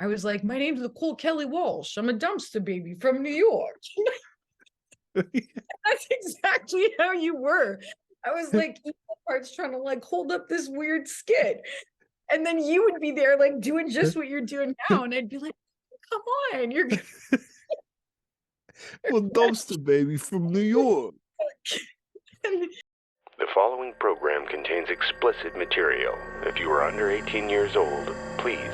I was like, my name's Nicole Kelly Walsh. I'm a dumpster baby from New York. That's exactly how you were. I was like, equal parts trying to like hold up this weird skit. And then you would be there like doing just what you're doing now. And I'd be like, come on, you're Well, dumpster baby from New York. The following program contains explicit material. If you are under 18 years old, please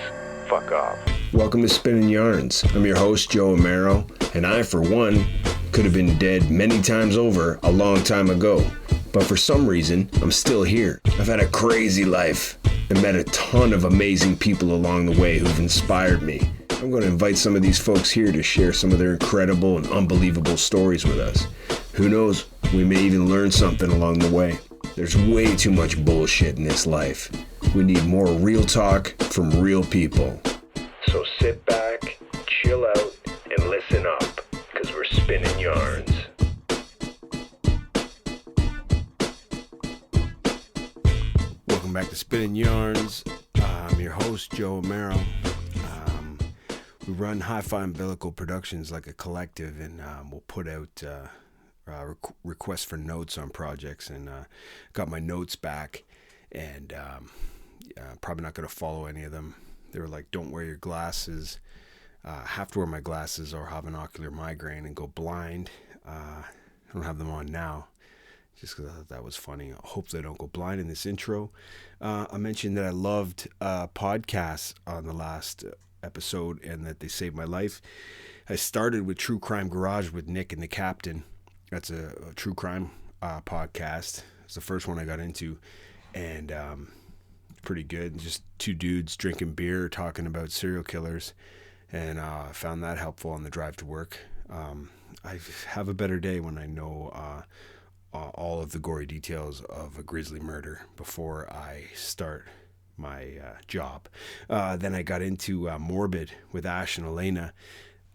fuck off. Welcome to Spinning Yarns. I'm your host, Joe Amaro, and I, for one, could have been dead many times over a long time ago. But for some reason, I'm still here. I've had a crazy life and met a ton of amazing people along the way who've inspired me. I'm going to invite some of these folks here to share some of their incredible and unbelievable stories with us. Who knows, we may even learn something along the way. There's way too much bullshit in this life. We need more real talk from real people. So sit back, chill out, and listen up, because we're spinning yarns. Welcome back to Spinning Yarns. I'm your host, Joe Amaro. We run Hi-Fi Umbilical Productions like a collective, and we'll put out requests for notes on projects, and got my notes back, and probably not going to follow any of them. They were like, don't wear your glasses, have to wear my glasses or have an ocular migraine and go blind. I don't have them on now just because I thought that was funny. Hopefully I don't go blind in this intro. I mentioned that I loved podcasts on the last episode and that they saved my life. I started with True Crime Garage with Nick and the Captain. That's a true crime podcast. It's the first one I got into, and pretty good. Just two dudes drinking beer, talking about serial killers, and I found that helpful on the drive to work. I have a better day when I know all of the gory details of a grisly murder before I start my job. Then I got into Morbid with Ash and Elena.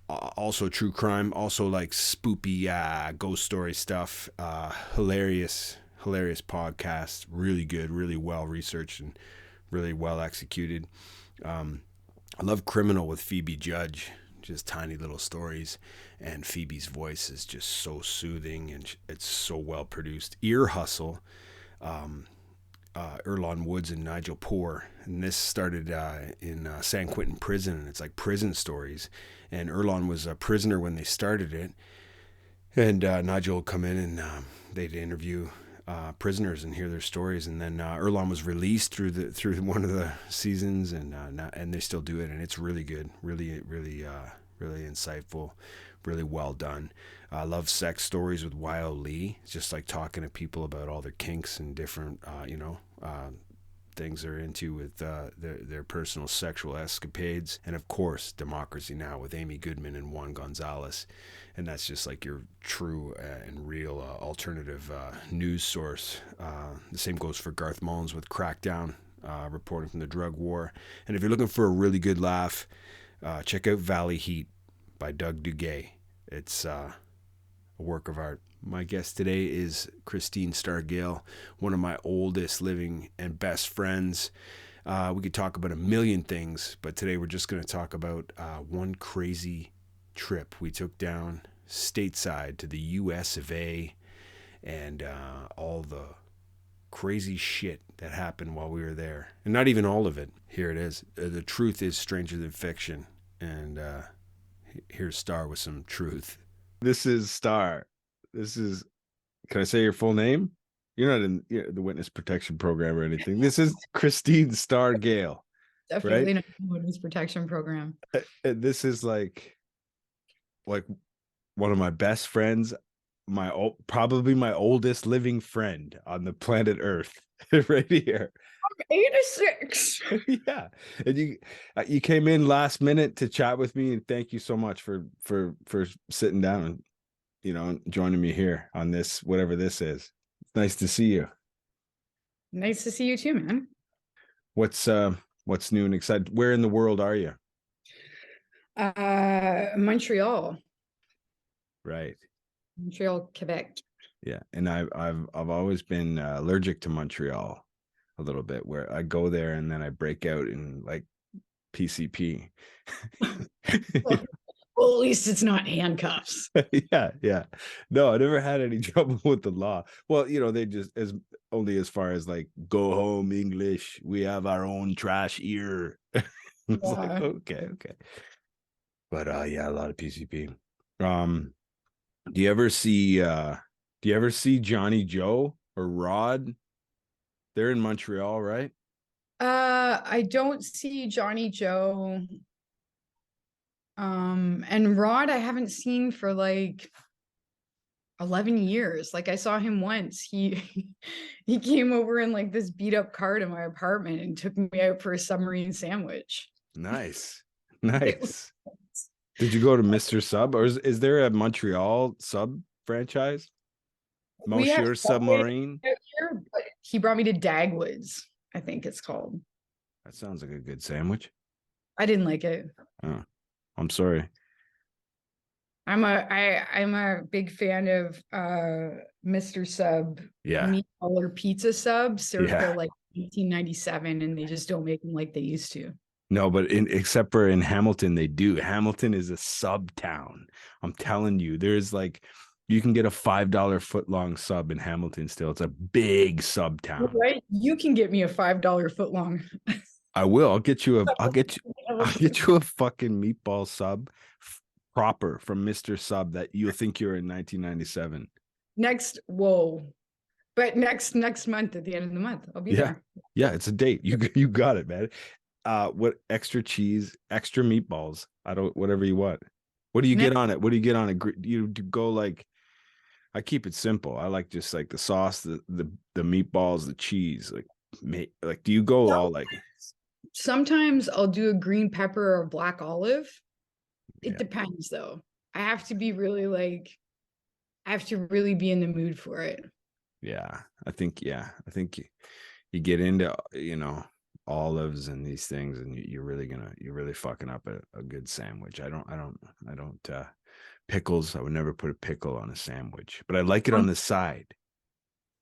Also true crime, also like spoopy ghost story stuff. Hilarious podcast. Really good, really well researched, and really well executed. I love Criminal with Phoebe Judge. Just tiny little stories, and Phoebe's voice is just so soothing, and it's so well produced. Ear Hustle, Erlon Woods and Nigel Poor, and this started in San Quentin prison, and it's like prison stories, and Erlon was a prisoner when they started it, and Nigel would come in and they'd interview prisoners and hear their stories, and then Erlon was released through one of the seasons, and they still do it, and it's really good, really insightful, really well done. I love Sex Stories with Wyo Lee. It's just like talking to people about all their kinks and different things they're into with their personal sexual escapades. And of course, Democracy Now! With Amy Goodman and Juan Gonzalez. And that's just like your true and real alternative news source. The same goes for Garth Mullins with Crackdown, reporting from the drug war. And if you're looking for a really good laugh, check out Valley Heat by Doug Duguay. It's a work of art. My guest today is Christine Star Gale, one of my oldest living and best friends. We could talk about a million things, but today we're just going to talk about one crazy trip we took down stateside to the US of A, and all the crazy shit that happened while we were there. And not even all of it. Here it is. The truth is stranger than fiction. And here's Star with some truth. This is Star. Can I say your full name? You're not in the witness protection program or anything. This is Christine Star Gale. Definitely right? not the witness protection program. This is like one of my best friends, probably my oldest living friend on the planet Earth, right here. 86. Yeah, and you came in last minute to chat with me, and thank you so much for sitting down and joining me here on this, whatever this is. It's nice to see you. Nice to see you too, man. What's new and exciting? Where in the world are you? Montreal. Right. Montreal, Quebec. Yeah, and I've always been allergic to Montreal a little bit, where I go there and then I break out in like PCP. Well, at least it's not handcuffs. Yeah. No, I never had any trouble with the law. Well, they just only as far as like, go home English. We have our own trash ear. It's like, okay. But yeah, a lot of PCP. Do you ever see Johnny Joe or Rod? They're in Montreal, right? I don't see Johnny Joe. And Rod I haven't seen for like 11 years. Like I saw him once. He he came over in like this beat up car to my apartment and took me out for a submarine sandwich. Nice. Did you go to Mr. Sub, or is there a Montreal sub franchise? We have Monsieur Submarine. out here, but he brought me to Dagwood's, I think it's called. That sounds like a good sandwich. I didn't like it. Oh, I'm sorry. I'm a big fan of Mr. Sub meatball or pizza sub circa like 1897, and they just don't make them like they used to. No, but except for in Hamilton, they do. Hamilton is a sub town. I'm telling you, there's like, you can get a $5 footlong sub in Hamilton still. It's a big sub town. Right? You can get me a $5 footlong. I will. I'll get you a fucking meatball sub proper from Mr. Sub that you'll think you're in 1997. But next month at the end of the month, I'll be there. Yeah, it's a date. You got it, man. What extra cheese, extra meatballs? Whatever you want. What do you get on it? What do you get on it? You go like, I keep it simple. I like just like the sauce, the meatballs, the cheese. Like, do you go all like? Sometimes I'll do a green pepper or black olive. It depends though. I have to really be in the mood for it. Yeah, I think you get into olives and these things, and you're really fucking up a good sandwich. I don't pickles. I would never put a pickle on a sandwich, but I like it on the side.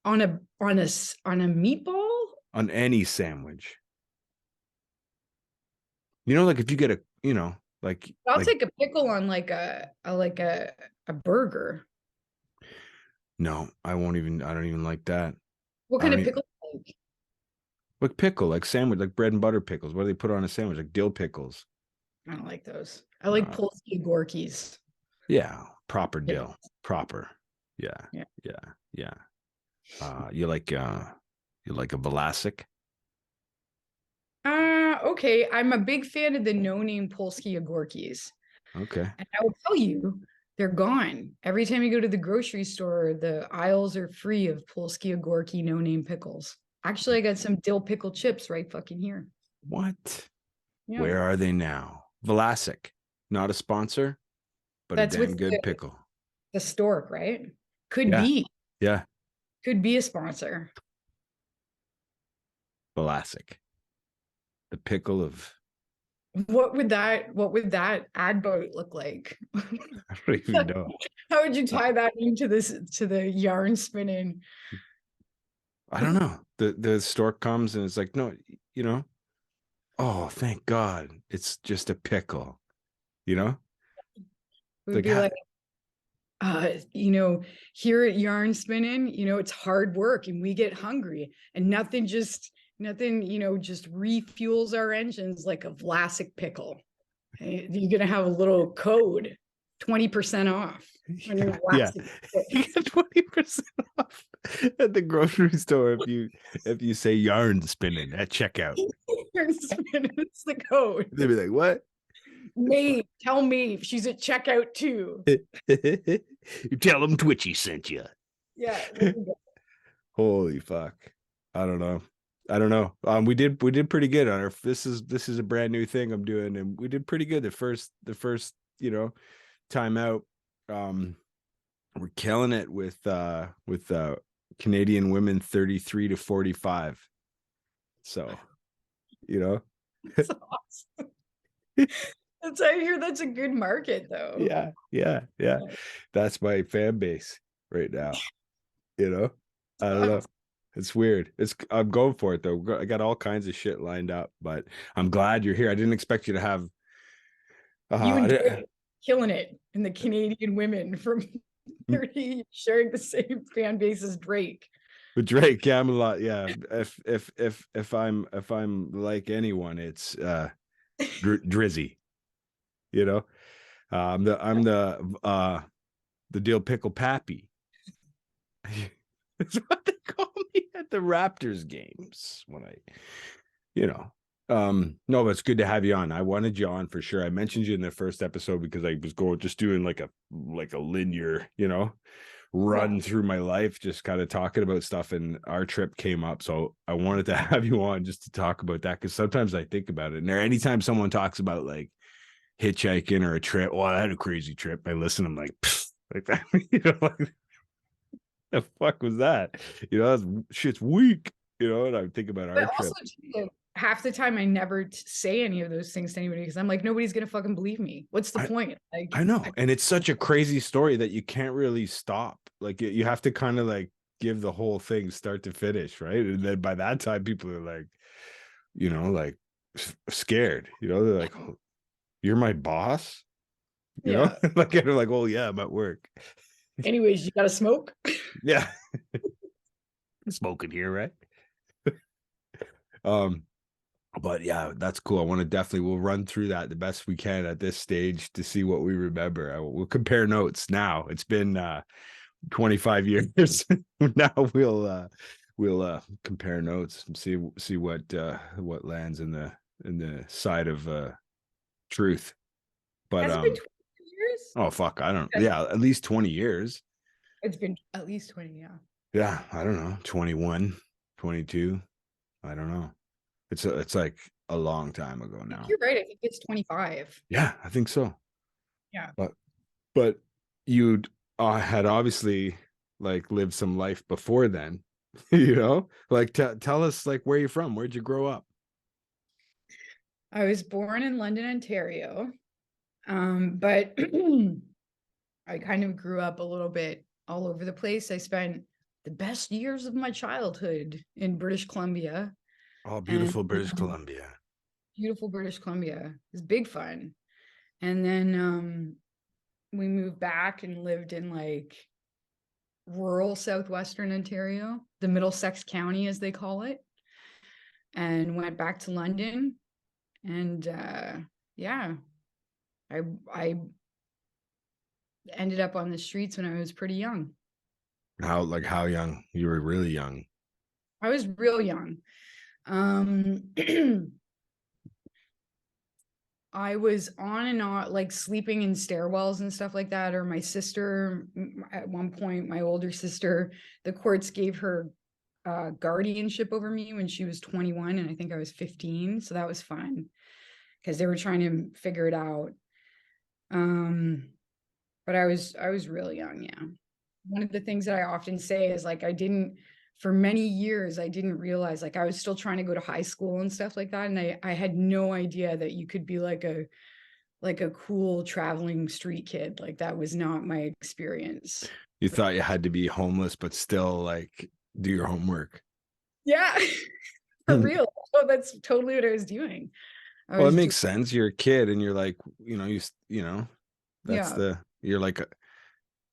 On a meatball? On any sandwich. Like if you get I'll take a pickle on like a burger. No, I don't even like that. What kind of pickle? Like pickle, like sandwich, like bread and butter pickles. What do they put on a sandwich? Like dill pickles. I don't like those. I like Polsky Gorkies. Yeah, proper dill. Proper. Yeah. You like a Vlasic? Okay. I'm a big fan of the no-name Polsky Gorkies. Okay. And I will tell you, they're gone. Every time you go to the grocery store, the aisles are free of Polsky Gorky no-name pickles. Actually, I got some dill pickle chips right fucking here. What? Yeah. Where are they now? Vlasic, not a sponsor, but a damn good pickle. The stork, right? Could be. Yeah. Could be a sponsor. Vlasic. The pickle of. What would that ad boat look like? I don't even know. How would you tie that into the yarn spinning? I don't know. The stork comes and it's like, no, oh, thank God. It's just a pickle, It would be like, here at Yarn Spinning, it's hard work and we get hungry and nothing just refuels our engines like a Vlasic pickle. You're going to have a little code, 20% off. You get 20% off at the grocery store if you say yarn spinning at checkout. Yarn spinning, it's the code. They'd be like, what? Maeve, tell Maeve she's at checkout too. You tell them Twitchy sent you. Yeah. Holy fuck. I don't know. We did pretty good on our. This is a brand new thing I'm doing, and we did pretty good the first time out. We're killing it with Canadian women 33 to 45. So, That's awesome. I hear that's a good market though. Yeah. That's my fan base right now. I don't know. It's weird. I'm going for it though. I got all kinds of shit lined up, but I'm glad you're here. I didn't expect you to have You and uh Drake killing it, and the Canadian women from 30 sharing the same fan base as Drake. but Drake, yeah, I'm a lot. Yeah. If I'm like anyone, it's Drizzy, you know. I'm the Dill Pickle Pappy. That's what they call me at the Raptors games when I, you know. No, but it's good to have you on. I wanted you on for sure. I mentioned you in the first episode because I was just doing like a linear, run through my life, just kind of talking about stuff, and our trip came up. So I wanted to have you on just to talk about that, because sometimes I think about it. And anytime someone talks about like hitchhiking or a trip, well, I had a crazy trip, I listen, I'm like, like that, like the fuck was that? That's shit's weak, and I think about our But trip. also, half the time I never say any of those things to anybody because I'm like, nobody's gonna fucking believe me. What's the point? Like, I know, and it's such a crazy story that you can't really stop. Like you have to kind of like give the whole thing start to finish, right? And then by that time, people are like, like scared. They're like, oh, "You're my boss," yeah. like they're like, "Oh yeah, I'm at work." Anyways, you gotta smoke. Yeah, smoking here, right? um, but yeah, that's cool. I want to we'll run through that the best we can at this stage to see what we remember. We'll compare notes now. It's been 25 years. Now we'll compare notes and see what lands in the side of truth. But Has it been 20 years? oh fuck, I don't, yeah, at least 20 years. It's been at least 20, yeah. Yeah, I don't know, 21, 22. I don't know. It's like a long time ago now. You're right. I think it's 25. Yeah, I think so. Yeah. But you'd had obviously like lived some life before then, like tell us like where you're from. Where'd you grow up? I was born in London, Ontario. But I kind of grew up a little bit all over the place. I spent the best years of my childhood in British Columbia. Oh, And beautiful British Columbia. beautiful British Columbia. It was big fun. And then we moved back and lived in like rural southwestern Ontario, the Middlesex County, as they call it, and went back to London. And yeah, I ended up on the streets when I was pretty young. How young? You were really young. I was real young. I was on and on, like sleeping in stairwells and stuff like that. Or my sister, at one point, my older sister, the courts gave her guardianship over me when she was 21, and I think I was 15. So that was fun because they were trying to figure it out. But I was really young, yeah. One of the things that I often say is like for many years I didn't realize, like I was still trying to go to high school and stuff like that, and I had no idea that you could be like a cool traveling street kid. Like that was not my experience. You thought you had to be homeless but still like do your homework. Yeah. For real. Oh, that's totally what I was doing. Well, it makes sense. You're a kid and you're like, that's yeah. you're like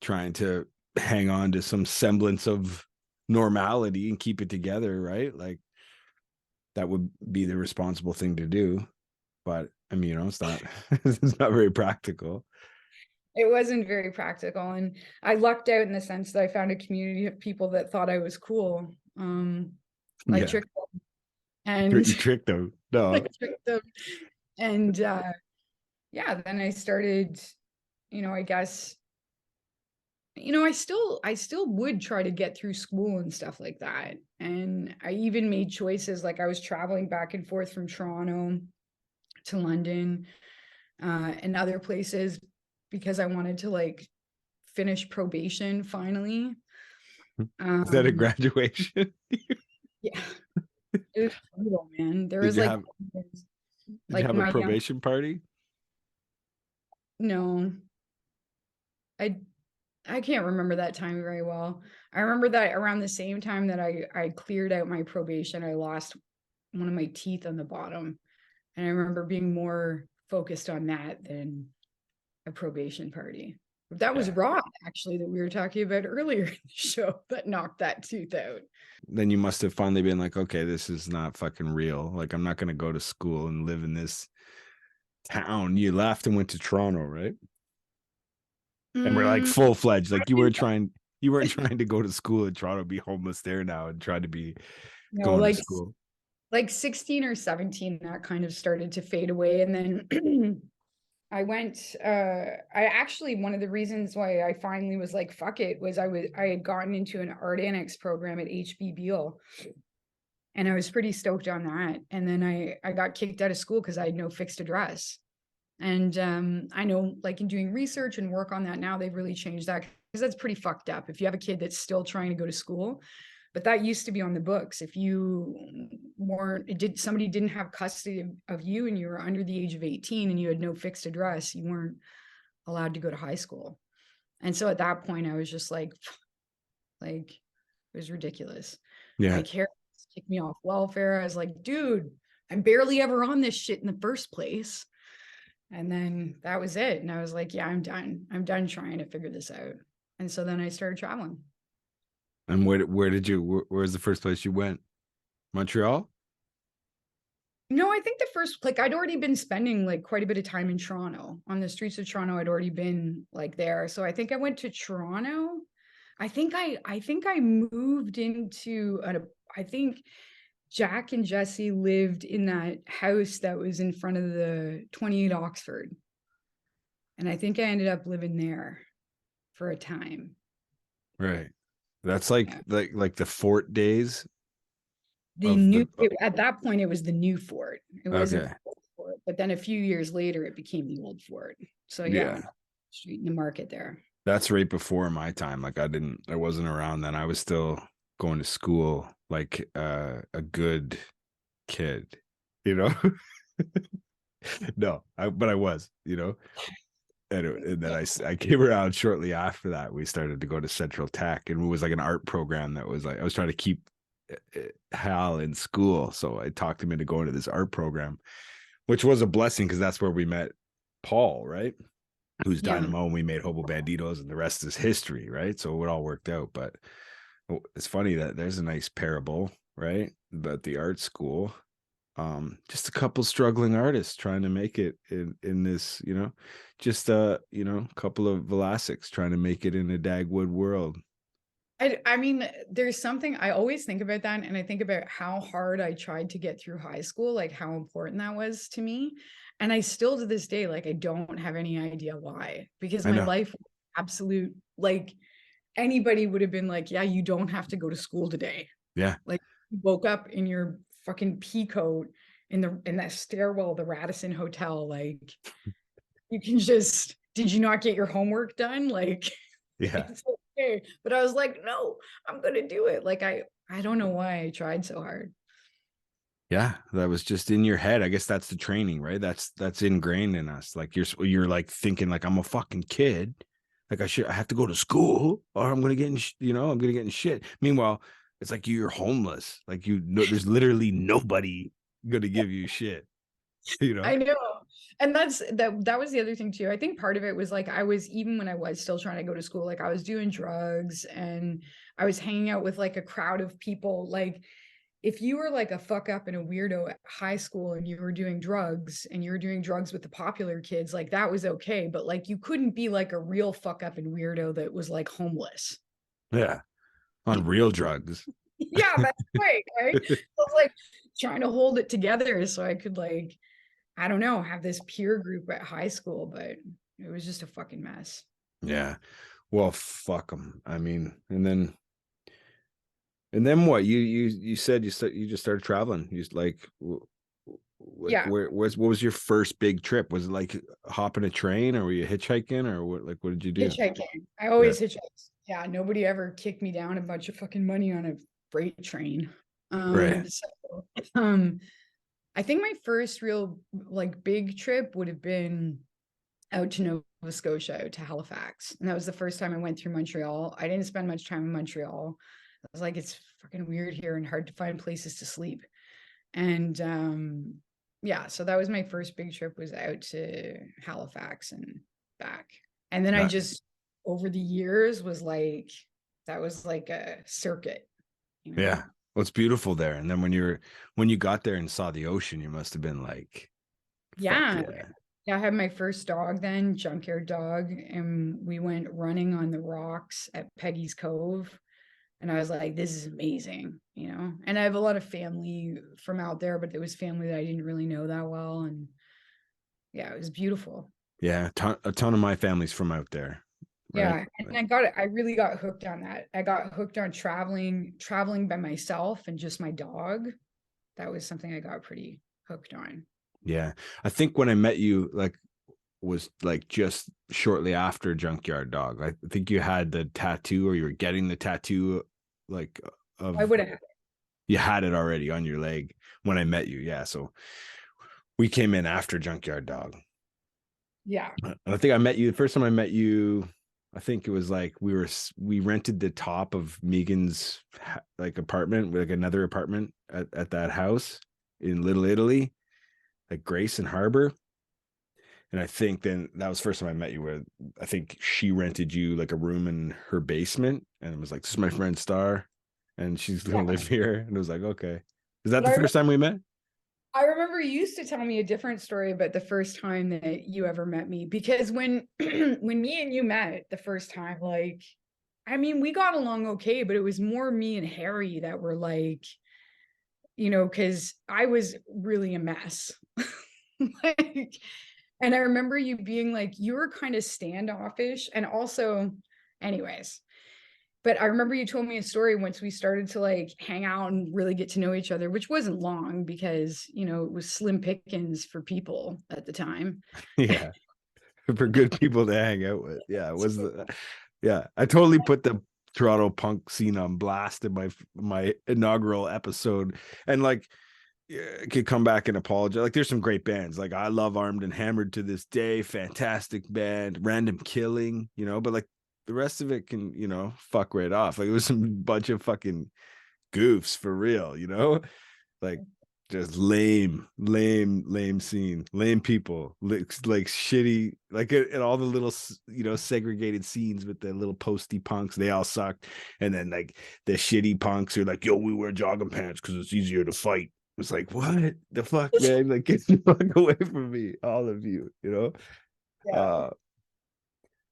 trying to hang on to some semblance of normality and keep it together, right? Like that would be the responsible thing to do. But I mean, it's not it's not very practical. It wasn't very practical, and I lucked out in the sense that I found a community of people that thought I was cool. I tricked them, and you tricked them. No. I tricked them. And yeah, then I started, I guess, I still would try to get through school and stuff like that. And I even made choices, like I was traveling back and forth from Toronto to London and other places because I wanted to like finish probation finally. Is that a graduation? Yeah. It was brutal, man. There Did was you like have did you have a probation party? No. I I can't remember that time very well. I remember that around the same time that I cleared out my probation, I lost one of my teeth on the bottom. And I remember being more focused on that than a probation party. But that was Yeah. Rod, actually, that we were talking about earlier in the show that knocked that tooth out. Then you must have finally been like, okay, this is not fucking real. Like, I'm not going to go to school and live in this town. You left and went to Toronto, right? And we're like Mm, full fledged. Like you weren't trying to go to school in Toronto, be homeless there now and try to be no, going to school. like 16 or 17, that kind of started to fade away. And then I went, I actually, one of the reasons why I finally was like, fuck it, was I had gotten into an art annex program at HB Beale. And I was pretty stoked on that. And then I got kicked out of school because I had no fixed address. And I know, like, in doing research and work on that now, they've really changed that, because that's pretty fucked up if you have a kid that's still trying to go to school. But that used to be on the books. If you somebody didn't have custody of you and you were under the age of 18 and you had no fixed address, you weren't allowed to go to high school. And so at that point, I was just like it was ridiculous. Yeah. My parents kicked me off welfare. I was like, dude, I'm barely ever on this shit in the first place. And then that was it. And I was like, yeah, I'm done. I'm done trying to figure this out. And so then I started traveling. And where's the first place you went? Montreal? No, I think the first, like, I'd already been spending like quite a bit of time in Toronto, on the streets of Toronto. I'd already been like there. So I think I went to Toronto. I think I moved into I think Jack and Jesse lived in that house that was in front of the 28 Oxford. And I think I ended up living there for a time. Right. That's like Yeah. like the fort days The of new the at that point it was the new fort. It wasn't okay. the old fort, but then a few years later it became the old fort. So yeah, Yeah. street in the market there. That's right before my time. Like I wasn't around then. I was still going to school like a good kid, you know? No, but I was, you know? And then I came around shortly after that. We started to go to Central Tech, and it was like an art program that was like, I was trying to keep Hal in school. So I talked him into going to this art program, which was a blessing because that's where we met Paul, right? Who's Yeah. Dynamo, and we made Hobo Banditos, and the rest is history, right? So it all worked out. But it's funny that there's a nice parable, right? About the art school. Just a couple struggling artists trying to make it in this, you know, just a couple of Vlasics trying to make it in a Dagwood world. I mean, there's something I always think about that, and I think about how hard I tried to get through high school, like how important that was to me. And I still to this day, like, I don't have any idea why, because I my know. life was absolute, like, anybody would have been like, yeah, you don't have to go to school today. Yeah. Like, you woke up in your fucking pea coat in that stairwell of the Radisson Hotel. Like, you can just, did you not get your homework done? Like, Yeah. it's okay. But I was like, no, I'm gonna do it. Like, I don't know why I tried so hard. Yeah. That was just in your head. I guess that's the training, right? That's ingrained in us. Like you're like thinking like I'm a fucking kid. Like I have to go to school or I'm gonna get in, I'm gonna get in shit. Meanwhile, it's like you're homeless. Like there's literally nobody gonna give you shit. You know? I know. And that was the other thing too. I think part of it was like I was, even when I was still trying to go to school, like I was doing drugs and I was hanging out with like a crowd of people. Like, if you were like a fuck up and a weirdo at high school and you were doing drugs with the popular kids, like that was okay. But like you couldn't be like a real fuck up and weirdo that was like homeless. Yeah. On real drugs. Yeah, that's right. Right. So I was like trying to hold it together so I could, like, I don't know, have this peer group at high school, but it was just a fucking mess. Yeah. Well, fuck them. I mean, and then what? You said you just started traveling. You just like Yeah. what was your first big trip? Was it like hopping a train or were you hitchhiking or what? Like what did you do? Hitchhiking. I Yeah. always hitchhiked. Yeah, nobody ever kicked me down a bunch of fucking money on a freight train. Right. So, um, I think my first real like big trip would have been out to Nova Scotia out to Halifax. And that was the first time I went through Montreal. I didn't spend much time in Montreal. I was like, it's fucking weird here and hard to find places to sleep. And yeah, so that was my first big trip, was out to Halifax and back. And then I just, over the years, was like, that was like a circuit, you know? Yeah. Well, it's beautiful there. And then when you got there and saw the ocean, you must have been like, Yeah. yeah. Yeah, I had my first dog then, junkyard dog, and we went running on the rocks at Peggy's Cove. And I was like, this is amazing, you know? And I have a lot of family from out there, but it was family that I didn't really know that well. And yeah, it was beautiful. Yeah. A ton of my family's from out there. Right? Yeah. And I really got hooked on that. I got hooked on traveling by myself and just my dog. That was something I got pretty hooked on. Yeah. I think when I met you, was just shortly after Junkyard Dog. I think you had the tattoo, or you were getting the tattoo, I would have. You had it already on your leg when I met you. Yeah. So we came in after Junkyard Dog. Yeah. And I think I met you the first time I met you. I think it was like we rented the top of Megan's apartment, like another apartment at that house in Little Italy, like Grace and Harbor. And I think then that was the first time I met you, where I think she rented you like a room in her basement, and it was like, this is my friend Star, and she's gonna live here. And it was like, okay. Is that the first time we met? I remember you used to tell me a different story about the first time that you ever met me, because when when me and you met the first time, like, I mean, we got along okay, but it was more me and Harry that were like, you know, because I was really a mess. Like, and I remember you being like, you were kind of standoffish, and also, anyways. But I remember you told me a story once we started to like hang out and really get to know each other, which wasn't long because, you know, it was slim pickings for people at the time. Yeah. For good people to hang out with. Yeah. It was I totally put the Toronto punk scene on blast in my inaugural episode. And like, could come back and apologize. Like, there's some great bands. Like, I love Armed and Hammered to this day. Fantastic band. Random Killing, you know, but like, the rest of it can, you know, fuck right off. Like, it was some bunch of fucking goofs for real, you know, like just lame scene, lame people, like shitty, like in all the little, you know, segregated scenes with the little posty punks, they all sucked. And then like the shitty punks are like, yo, we wear jogging pants because it's easier to fight. It's like, what the fuck, man? Like, get the fuck away from me, all of you, you know? Yeah.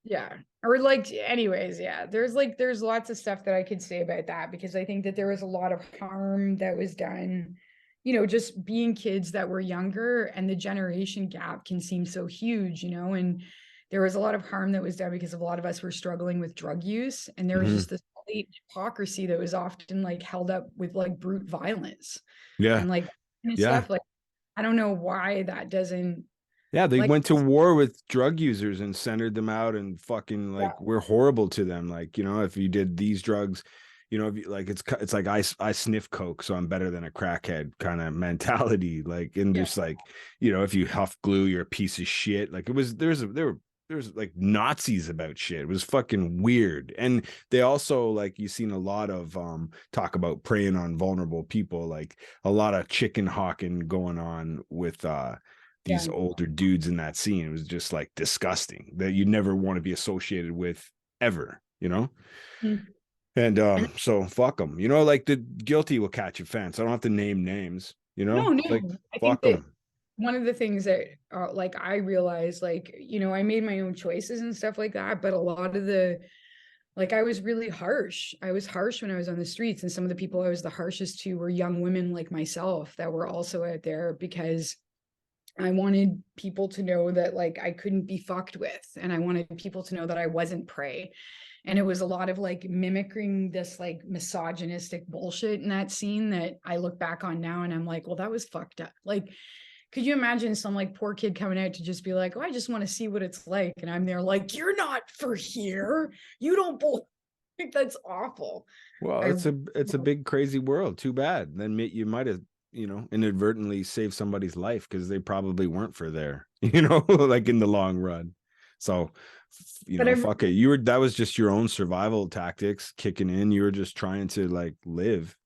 Yeah. Or like, anyways, yeah, there's lots of stuff that I could say about that, because I think that there was a lot of harm that was done, you know, just being kids that were younger, and the generation gap can seem so huge, you know, and there was a lot of harm that was done because a lot of us were struggling with drug use, and there was just this hypocrisy that was often like held up with like brute violence. Yeah. And like stuff, like, I don't know why that doesn't. Yeah, they went to war with drug users and centered them out, and fucking like, we're horrible to them. Like, you know, if you did these drugs, you know, if you, like, it's like I sniff coke, so I'm better than a crackhead kind of mentality. Like, and just like, you know, if you huff glue, you're a piece of shit. Like, it was there's like Nazis about shit. It was fucking weird. And they also, like, you've seen a lot of talk about preying on vulnerable people, like a lot of chicken hawking going on with these older dudes in that scene. It was just like disgusting, that you never want to be associated with ever, you know? And so fuck them, you know, like, the guilty will catch offense. I don't have to name names, you know? No, like, I fuck think them. One of the things that like I realized, like, you know, I made my own choices and stuff like that, but a lot of the, like, I was really harsh. I was harsh when I was on the streets, and some of the people I was the harshest to were young women like myself that were also out there, because I wanted people to know that, like, I couldn't be fucked with, and I wanted people to know that I wasn't prey. And it was a lot of like mimicking this like misogynistic bullshit in that scene that I look back on now and I'm like, well, that was fucked up. Like, could you imagine some like poor kid coming out to just be like, oh, I just want to see what it's like, and I'm there like, you're not for here, you don't like, that's awful. Well, it's a big crazy world. Too bad. Then you might have, you know, inadvertently saved somebody's life, because they probably weren't for there, you know, like, in the long run. So, But I fuck it. That was just your own survival tactics kicking in. You were just trying to like live.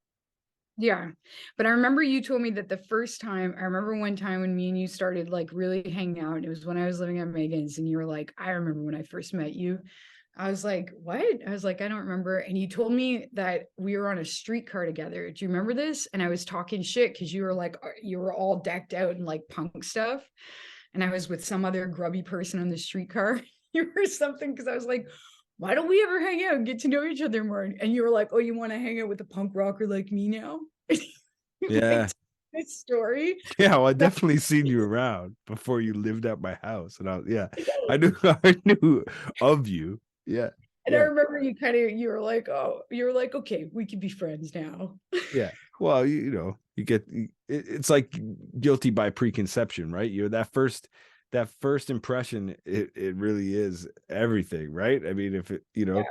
Yeah. But I remember you told me that the first time, I remember one time when me and you started like really hanging out, and it was when I was living at Megan's, and you were like, I remember when I first met you. I was like, what? I was like, I don't remember. And you told me that we were on a streetcar together. Do you remember this? And I was talking shit because you were like, you were all decked out in like punk stuff. And I was with some other grubby person on the streetcar. You were something because I was like, why don't we ever hang out and get to know each other more? And you were like, oh, you want to hang out with a punk rocker like me now? Yeah. Like, this story. Yeah, well, I definitely seen you around before you lived at my house. And I knew I knew of you. Yeah. And I Yeah. remember you were like, oh, you were like, okay, we could be friends now. Yeah. Well, you get it's like guilty by preconception, right? That first impression, it really is everything, right? I mean, if it, Yeah.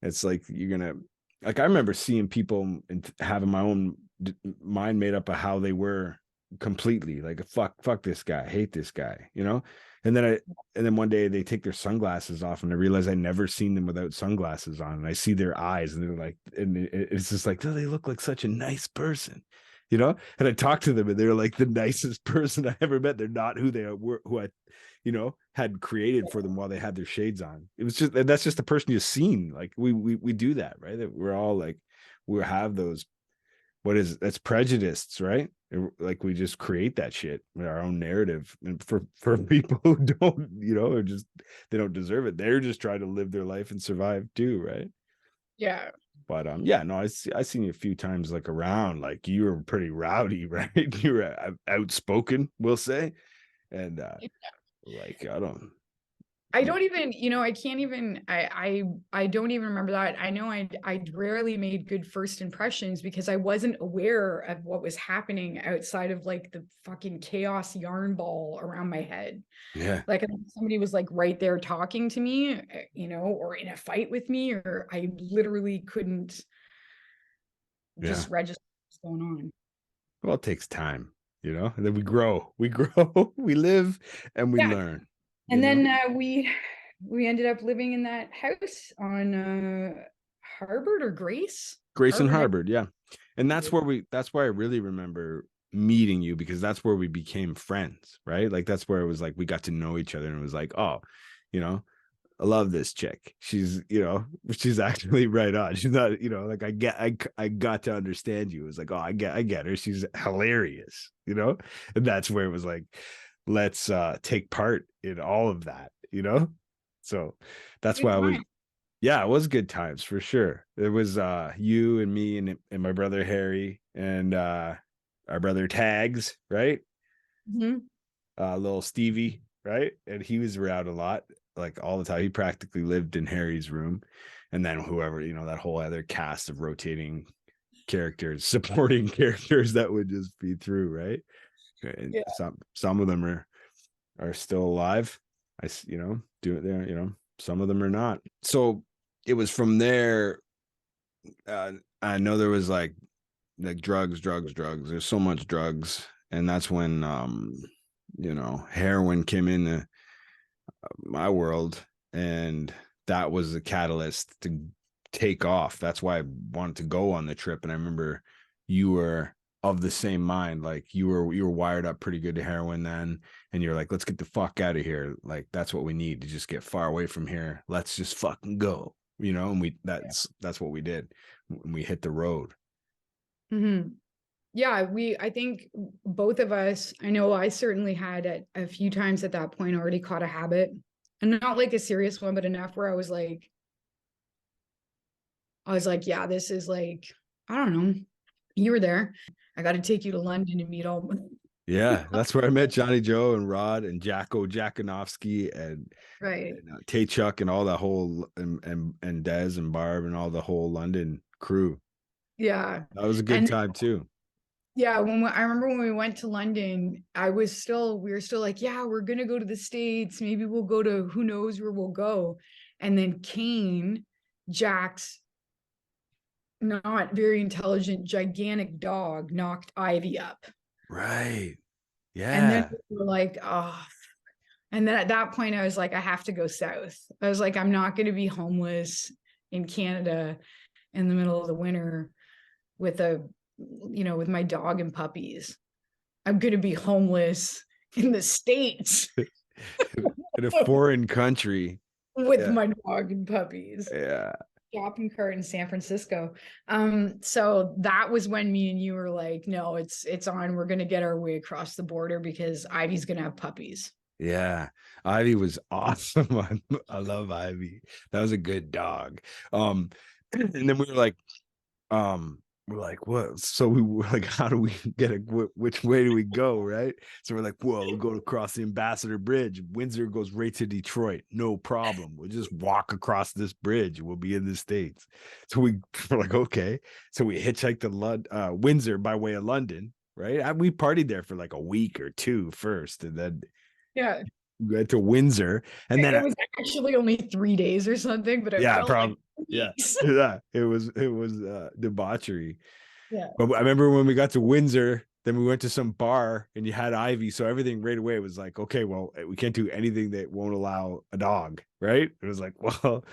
it's like you're gonna like I remember seeing people and having my own mind made up of how they were completely like fuck this guy, hate this guy, and then one day they take their sunglasses off and I realize I never seen them without sunglasses on, and I see their eyes and they're like, and it's just like, oh, they look like such a nice person, and I talked to them and they're like the nicest person I ever met. They're not who they were, who I had created for them while they had their shades on. It was just, that's just the person you've seen. Like we do that, right? That we're all like, we have those, that's prejudice, right? Like we just create that shit with our own narrative. And for people who don't, or just, they don't deserve it. They're just trying to live their life and survive too, right? Yeah. But yeah, no, I seen you a few times like around, like you were pretty rowdy, right? You were outspoken, we'll say. And like I don't even, I can't even, I don't even remember that. I know I rarely made good first impressions because I wasn't aware of what was happening outside of like the fucking chaos yarn ball around my head. yeah. Like somebody was like right there talking to me, or in a fight with me, or I literally couldn't just register what's going on. Well, it takes time, and then we grow, we live and we Yeah. learn. And then we ended up living in that house on Harvard or Grace. Grayson Harvard, yeah. And that's where I really remember meeting you, because that's where we became friends, right? Like that's where it was like we got to know each other and it was like, oh, I love this chick. She's, she's actually right on. She's not, like I got to understand you. It was like, oh, I get her. She's hilarious, and that's where it was like, let's take part in all of that, So that's why it was good times for sure. It was you and me and my brother Harry and our brother Tags, right? Mm-hmm. Little Stevie, right? And he was around a lot, like all the time. He practically lived in Harry's room. And then whoever, that whole other cast of rotating characters, supporting characters that would just be through, right? And Yeah. some of them are still alive. Do it there, some of them are not. So it was from there. I know there was like drugs. There's so much drugs. And that's when, heroin came into my world, and that was the catalyst to take off. That's why I wanted to go on the trip. And I remember you were of the same mind. Like you were wired up pretty good to heroin then, and you're like, let's get the fuck out of here. Like that's what we need to just get far away from here. Let's just fucking go, and that's what we did when we hit the road. Mm-hmm. Yeah, I think both of us, I know I certainly had a few times at that point already caught a habit, and not like a serious one, but enough where I was like, yeah, this is like, I don't know. You were there. I got to take you to London to meet all. Yeah, that's where I met Johnny Joe and Rod and Jacko Jakonowski and Right. Tay Chuck and all that whole and Dez and Barb and all the whole London crew. Yeah. That was a good time too. Yeah, I remember when we went to London, we were still like, yeah, we're gonna go to the States. Maybe we'll go to who knows where we'll go. And then Kane, Jack's not very intelligent, gigantic dog knocked Ivy up. Right. And then Yeah. we were like, oh. And then at that point, I was like, I have to go south. I was like, I'm not going to be homeless in Canada in the middle of the winter with with my dog and puppies. I'm going to be homeless in the States In a foreign country. with my dog and puppies. Yeah. Shopping cart in San Francisco. So that was when me and you were like, no, it's on. We're going to get our way across the border because Ivy's going to have puppies. Yeah, Ivy was awesome. I love Ivy. That was a good dog. And then we're like, what? So we were like, how do we get which way do we go? Right. So we're like, well, we'll go across the Ambassador Bridge. Windsor goes right to Detroit. No problem. We'll just walk across this bridge. We'll be in the States. So we're like, okay. So we hitchhiked to Windsor by way of London. Right. We partied there for like a week or two first. And then Yeah. we went to Windsor. And then it was actually only 3 days or something, but it felt probably. like Yeah. weeks. Yeah. It was debauchery. Yeah. But I remember when we got to Windsor, then we went to some bar and you had Ivy. So everything right away was like, okay, well, we can't do anything that won't allow a dog, right? It was like, well,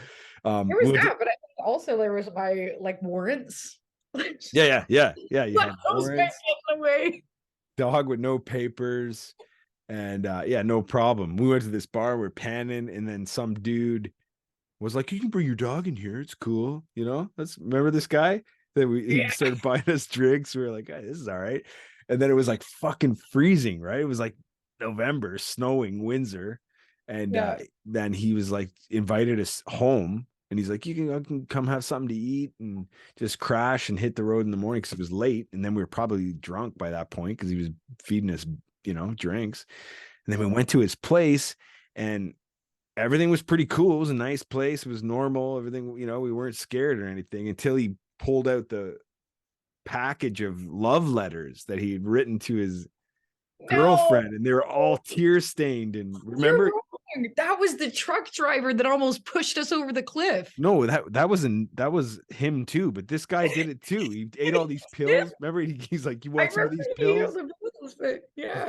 There was that, but I think also there was my warrants. Yeah. You had Those guys warrants, getting away. dog with no papers, and no problem. We went to this bar, we're panning, and then some dude was like, you can bring your dog in here, it's cool, remember this guy that he started buying us drinks. We were like, hey, this is all right. And then it was like fucking freezing, right? It was like November, snowing, Windsor. And then he was like invited us home, and he's like, you can come have something to eat and just crash and hit the road in the morning, because it was late. And then we were probably drunk by that point because he was feeding us drinks. And then we went to his place, and everything was pretty cool. It was a nice place. It was normal. Everything, we weren't scared or anything until he pulled out the package of love letters that he had written to his girlfriend, and they were all tear stained. And remember, that was the truck driver that almost pushed us over the cliff. no, that was him too, but this guy did it too. He ate all these pills. Remember, he's like, you want some of these pills? He's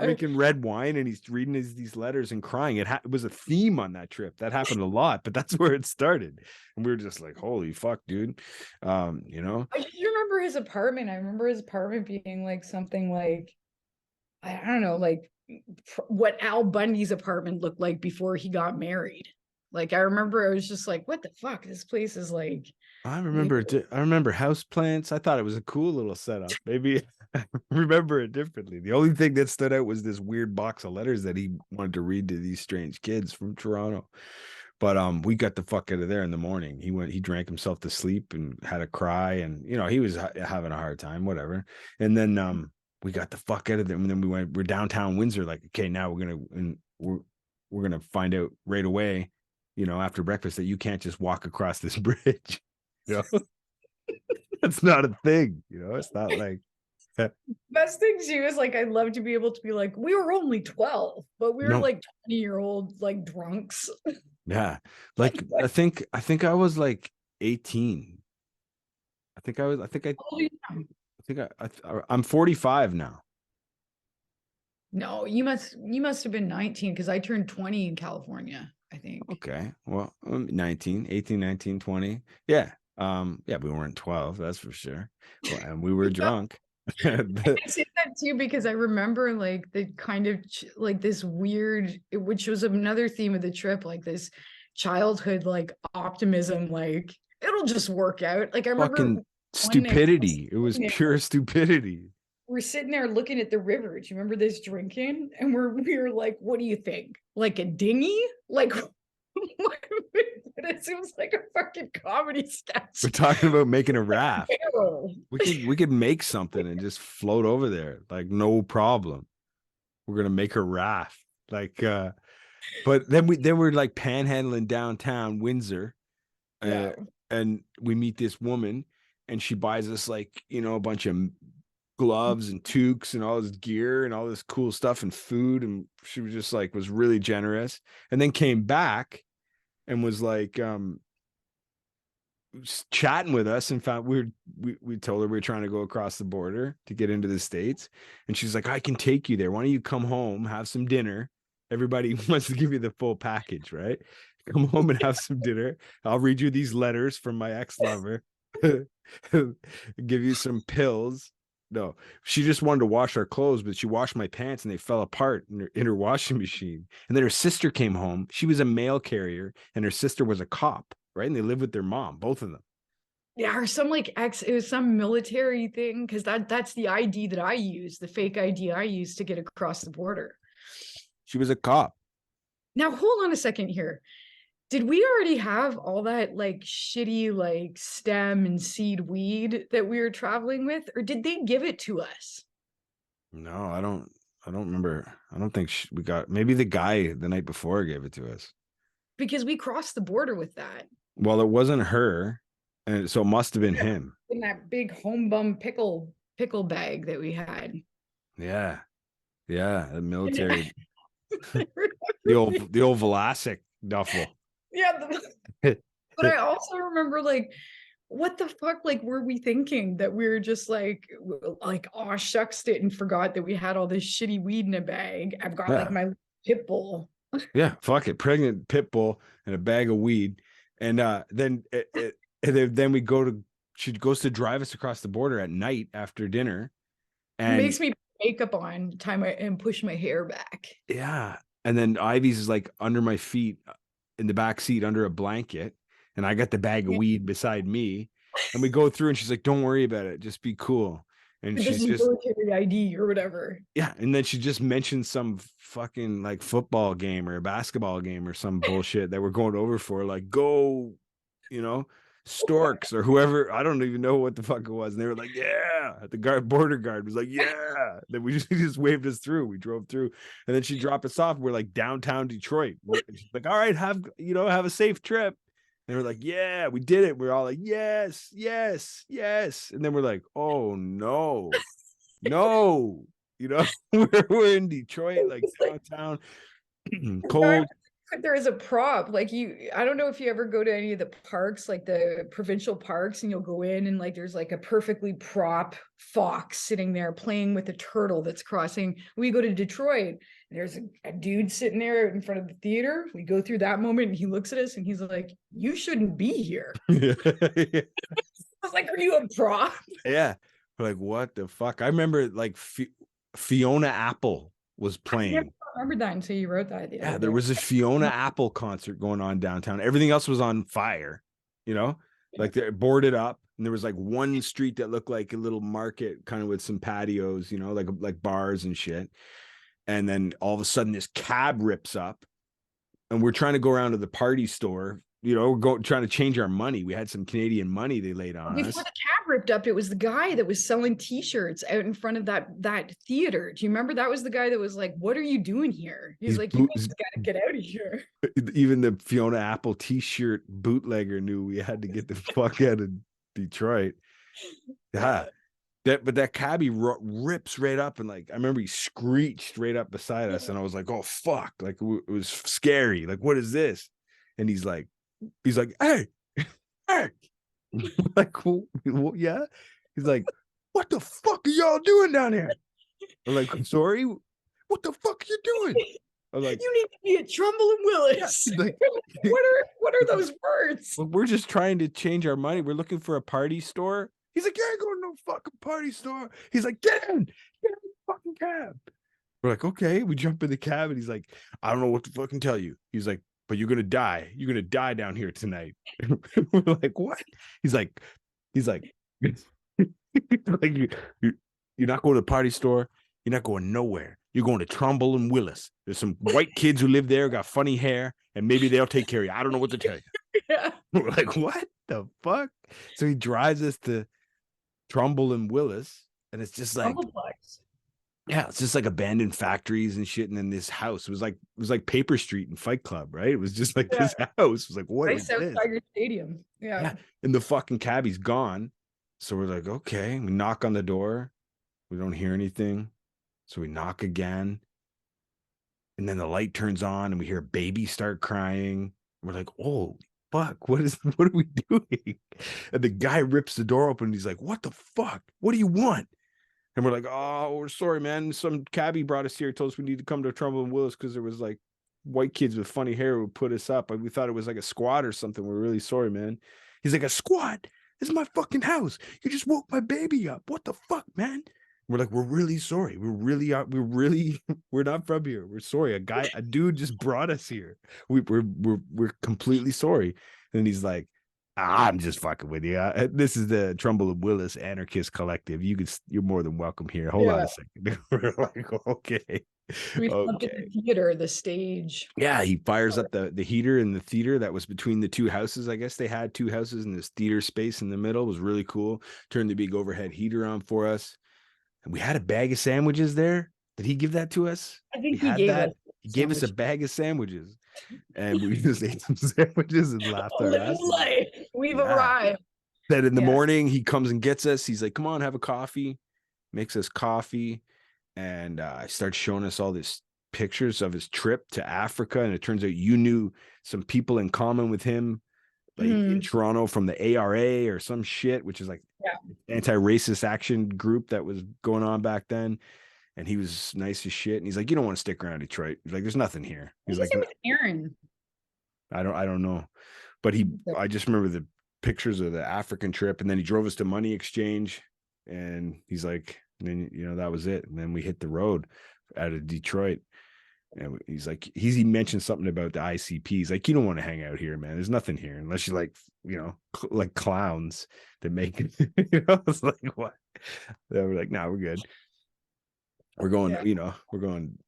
drinking red wine, and he's reading these letters and crying. It was a theme on that trip. That happened a lot, but that's where it started. And we were just like, holy fuck, dude. I just remember his apartment. I remember his apartment being like something like, I don't know, like what Al Bundy's apartment looked like before he got married. Like, I remember I was just like, what the fuck? This place is like. I remember house plants. I thought it was a cool little setup. Maybe I remember it differently. The only thing that stood out was this weird box of letters that he wanted to read to these strange kids from Toronto. But we got the fuck out of there in the morning. He drank himself to sleep and had a cry, and he was having a hard time, whatever. And then we got the fuck out of there, and then we're downtown Windsor, like, okay, now we're gonna find out right away, after breakfast, that you can't just walk across this bridge. That's not a thing. It's not like. Best thing too is like, I'd love to be able to be like, we were only 12, but we were like 20-year-old like drunks. Yeah, like I think I was like 18. I'm 45 now. No, you must have been 19, because I turned 20 in California, I think. Okay, well, 18, 19, 20. Yeah. We weren't 12, that's for sure. Well, and we were drunk. I say that too because I remember like the kind of like this weird, which was another theme of the trip, like this childhood like optimism, like it'll just work out. Like I remember fucking stupidity. It was pure stupidity. We're sitting there looking at the river. Do you remember this drinking? And we were like, what do you think? Like a dinghy? Like it seems like a fucking comedy sketch. We're talking about making a raft. We could make something and just float over there, like no problem. We're gonna make a raft, like. But then we're like panhandling downtown Windsor, and we meet this woman, and she buys us like a bunch of gloves and toques and all this gear and all this cool stuff and food, and she was just like was really generous, and then came back and was like chatting with us, and found we told her we were trying to go across the border to get into the States, and she's like, I can take you there, why don't you come home, have some dinner, everybody wants to give you the full package, right? Come home and have some dinner. I'll read you these letters from my ex-lover. Give you some pills. No, she just wanted to wash our clothes, but she washed my pants and they fell apart in her washing machine. And then her sister came home. She was a mail carrier and her sister was a cop, right? And they lived with their mom, both of them. Yeah, or some like it was some military thing, because that's the ID that I use, the fake ID I use to get across the border. She was a cop. Now hold on a second here. Did we already have all that like shitty like stem and seed weed that we were traveling with, or did they give it to us? No, I don't remember. I don't think we got, maybe the guy the night before gave it to us. Because we crossed the border with that. Well, it wasn't her. And so it must have been him. In that big home bum pickle bag that we had. Yeah. Yeah. The military. the old Vlasic duffel. Yeah. But I also remember like, what the fuck like were we thinking, that we were just like oh shucks, didn't forgot that we had all this shitty weed in a bag. I've got like my pit bull. Yeah, fuck it. Pregnant pit bull and a bag of weed. And then we go to, she goes to drive us across the border at night after dinner. And makes me put makeup on, and push my hair back. Yeah. And then Ivy's is like under my feet in the back seat under a blanket. And I got the bag of weed beside me. And we go through and she's like, don't worry about it. Just be cool. And she's just military ID or whatever. Yeah. And then she just mentioned some fucking like football game or a basketball game or some bullshit that we're going over for, like, go, Storks or whoever. I don't even know what the fuck it was. And they were like, yeah. The border guard was like, yeah. Then we just waved us through. We drove through. And then she dropped us off. We're like downtown Detroit. She's like, all right, have a safe trip. And we're like, yeah, we did it. We're all like, yes, yes, yes. And then we're like, oh no, we're in Detroit, like downtown, cold. There is a prop, like I don't know if you ever go to any of the parks, like the provincial parks, and you'll go in and like there's like a perfectly prop fox sitting there playing with a turtle that's crossing. We go to Detroit and there's a dude sitting there in front of the theater. We go through that moment and he looks at us and he's like, you shouldn't be here. Yeah. I was like, are you a prop? Yeah. We're like, what the fuck? I remember like Fiona Apple was playing. I remember that until you wrote that. Yeah, there was a Fiona Apple concert going on downtown. Everything else was on fire, like they're boarded up. And there was like one street that looked like a little market, kind of with some patios, like bars and shit. And then all of a sudden this cab rips up and we're trying to go around to the party store. We're trying to change our money. We had some Canadian money they laid on us. Before the cab ripped up, it was the guy that was selling T-shirts out in front of that theater. Do you remember? That was the guy that was like, "What are you doing here?" He's like, "You guys gotta get out of here." Even the Fiona Apple T-shirt bootlegger knew we had to get the fuck out of Detroit. Yeah. But that cabbie rips right up, and like I remember he screeched right up beside us, and I was like, "Oh fuck!" Like it was scary. Like, what is this? And he's like, "Hey, hey!" Like, well, yeah. He's like, "What the fuck are y'all doing down here?" I'm like, "I'm sorry. What the fuck are you doing?" I'm like, "You need to be at Trumbull and Willis." Yeah, like, what are those words? Well, we're just trying to change our money. We're looking for a party store. He's like, "You ain't going to no fucking party store." He's like, "Get in the fucking cab." We're like, "Okay." We jump in the cab and he's like, "I don't know what to fucking tell you." He's like, "But you're gonna die. You're gonna die down here tonight." We're like, "What?" He's like, like you're not going to the party store. You're not going nowhere. You're going to Trumbull and Willis. There's some white kids who live there, got funny hair, and maybe they'll take care of you. I don't know what to tell you. Yeah. We're like, what the fuck? So he drives us to Trumbull and Willis, and it's just like, yeah, it's just like abandoned factories and shit. And then this house was like Paper Street and Fight Club, right? It was just like this house. It was like, what is this? Tiger Stadium. Yeah. And the fucking cabbie's gone. So we're like, okay. We knock on the door. We don't hear anything. So we knock again. And then the light turns on and we hear a baby start crying. We're like, oh fuck, what are we doing? And the guy rips the door open and he's like, what the fuck? What do you want? And we're like, oh, we're sorry, man. Some cabbie brought us here, told us we need to come to Trumbull and Willis because there was like white kids with funny hair who put us up. We thought it was like a squad or something. We're really sorry, man. He's like, a squad? This is my fucking house. You just woke my baby up. What the fuck, man? We're like, we're really sorry. We're not from here. We're sorry. A dude just brought us here. We're completely sorry. And he's like, I'm just fucking with you. This is the Trumbull and Willis Anarchist Collective. You're more than welcome here. Hold on a second. We're like, okay. We slept in Okay. the theater, the stage. Yeah, he fires up the heater in the theater that was between the two houses. I guess they had two houses, and this theater space in the middle. It was really cool. Turned the big overhead heater on for us. And we had a bag of sandwiches there. Did he give that to us? I think We he had gave that. us He gave us a bag of sandwiches. And we just ate some sandwiches and laughed our ass off. life. We've Yeah. arrived. Then in the Yeah. morning, he comes and gets us. He's like, come on, have a coffee. Makes us coffee. And starts showing us all these pictures of his trip to Africa. And it turns out you knew some people in common with him, like in Toronto from the ARA or some shit, which is like anti-racist action group that was going on back then. And he was nice as shit. And he's like, you don't want to stick around Detroit. He's like, there's nothing here. He's like, with Aaron. I don't know. But I just remember the pictures of the African trip. And then he drove us to Money Exchange. And he's like, and then, that was it. And then we hit the road out of Detroit. And he's like, he mentioned something about the ICP. He's like, you don't want to hang out here, man. There's nothing here unless you like, like clowns that make it. It's like, what? Then we're like, no, we're good. We're going,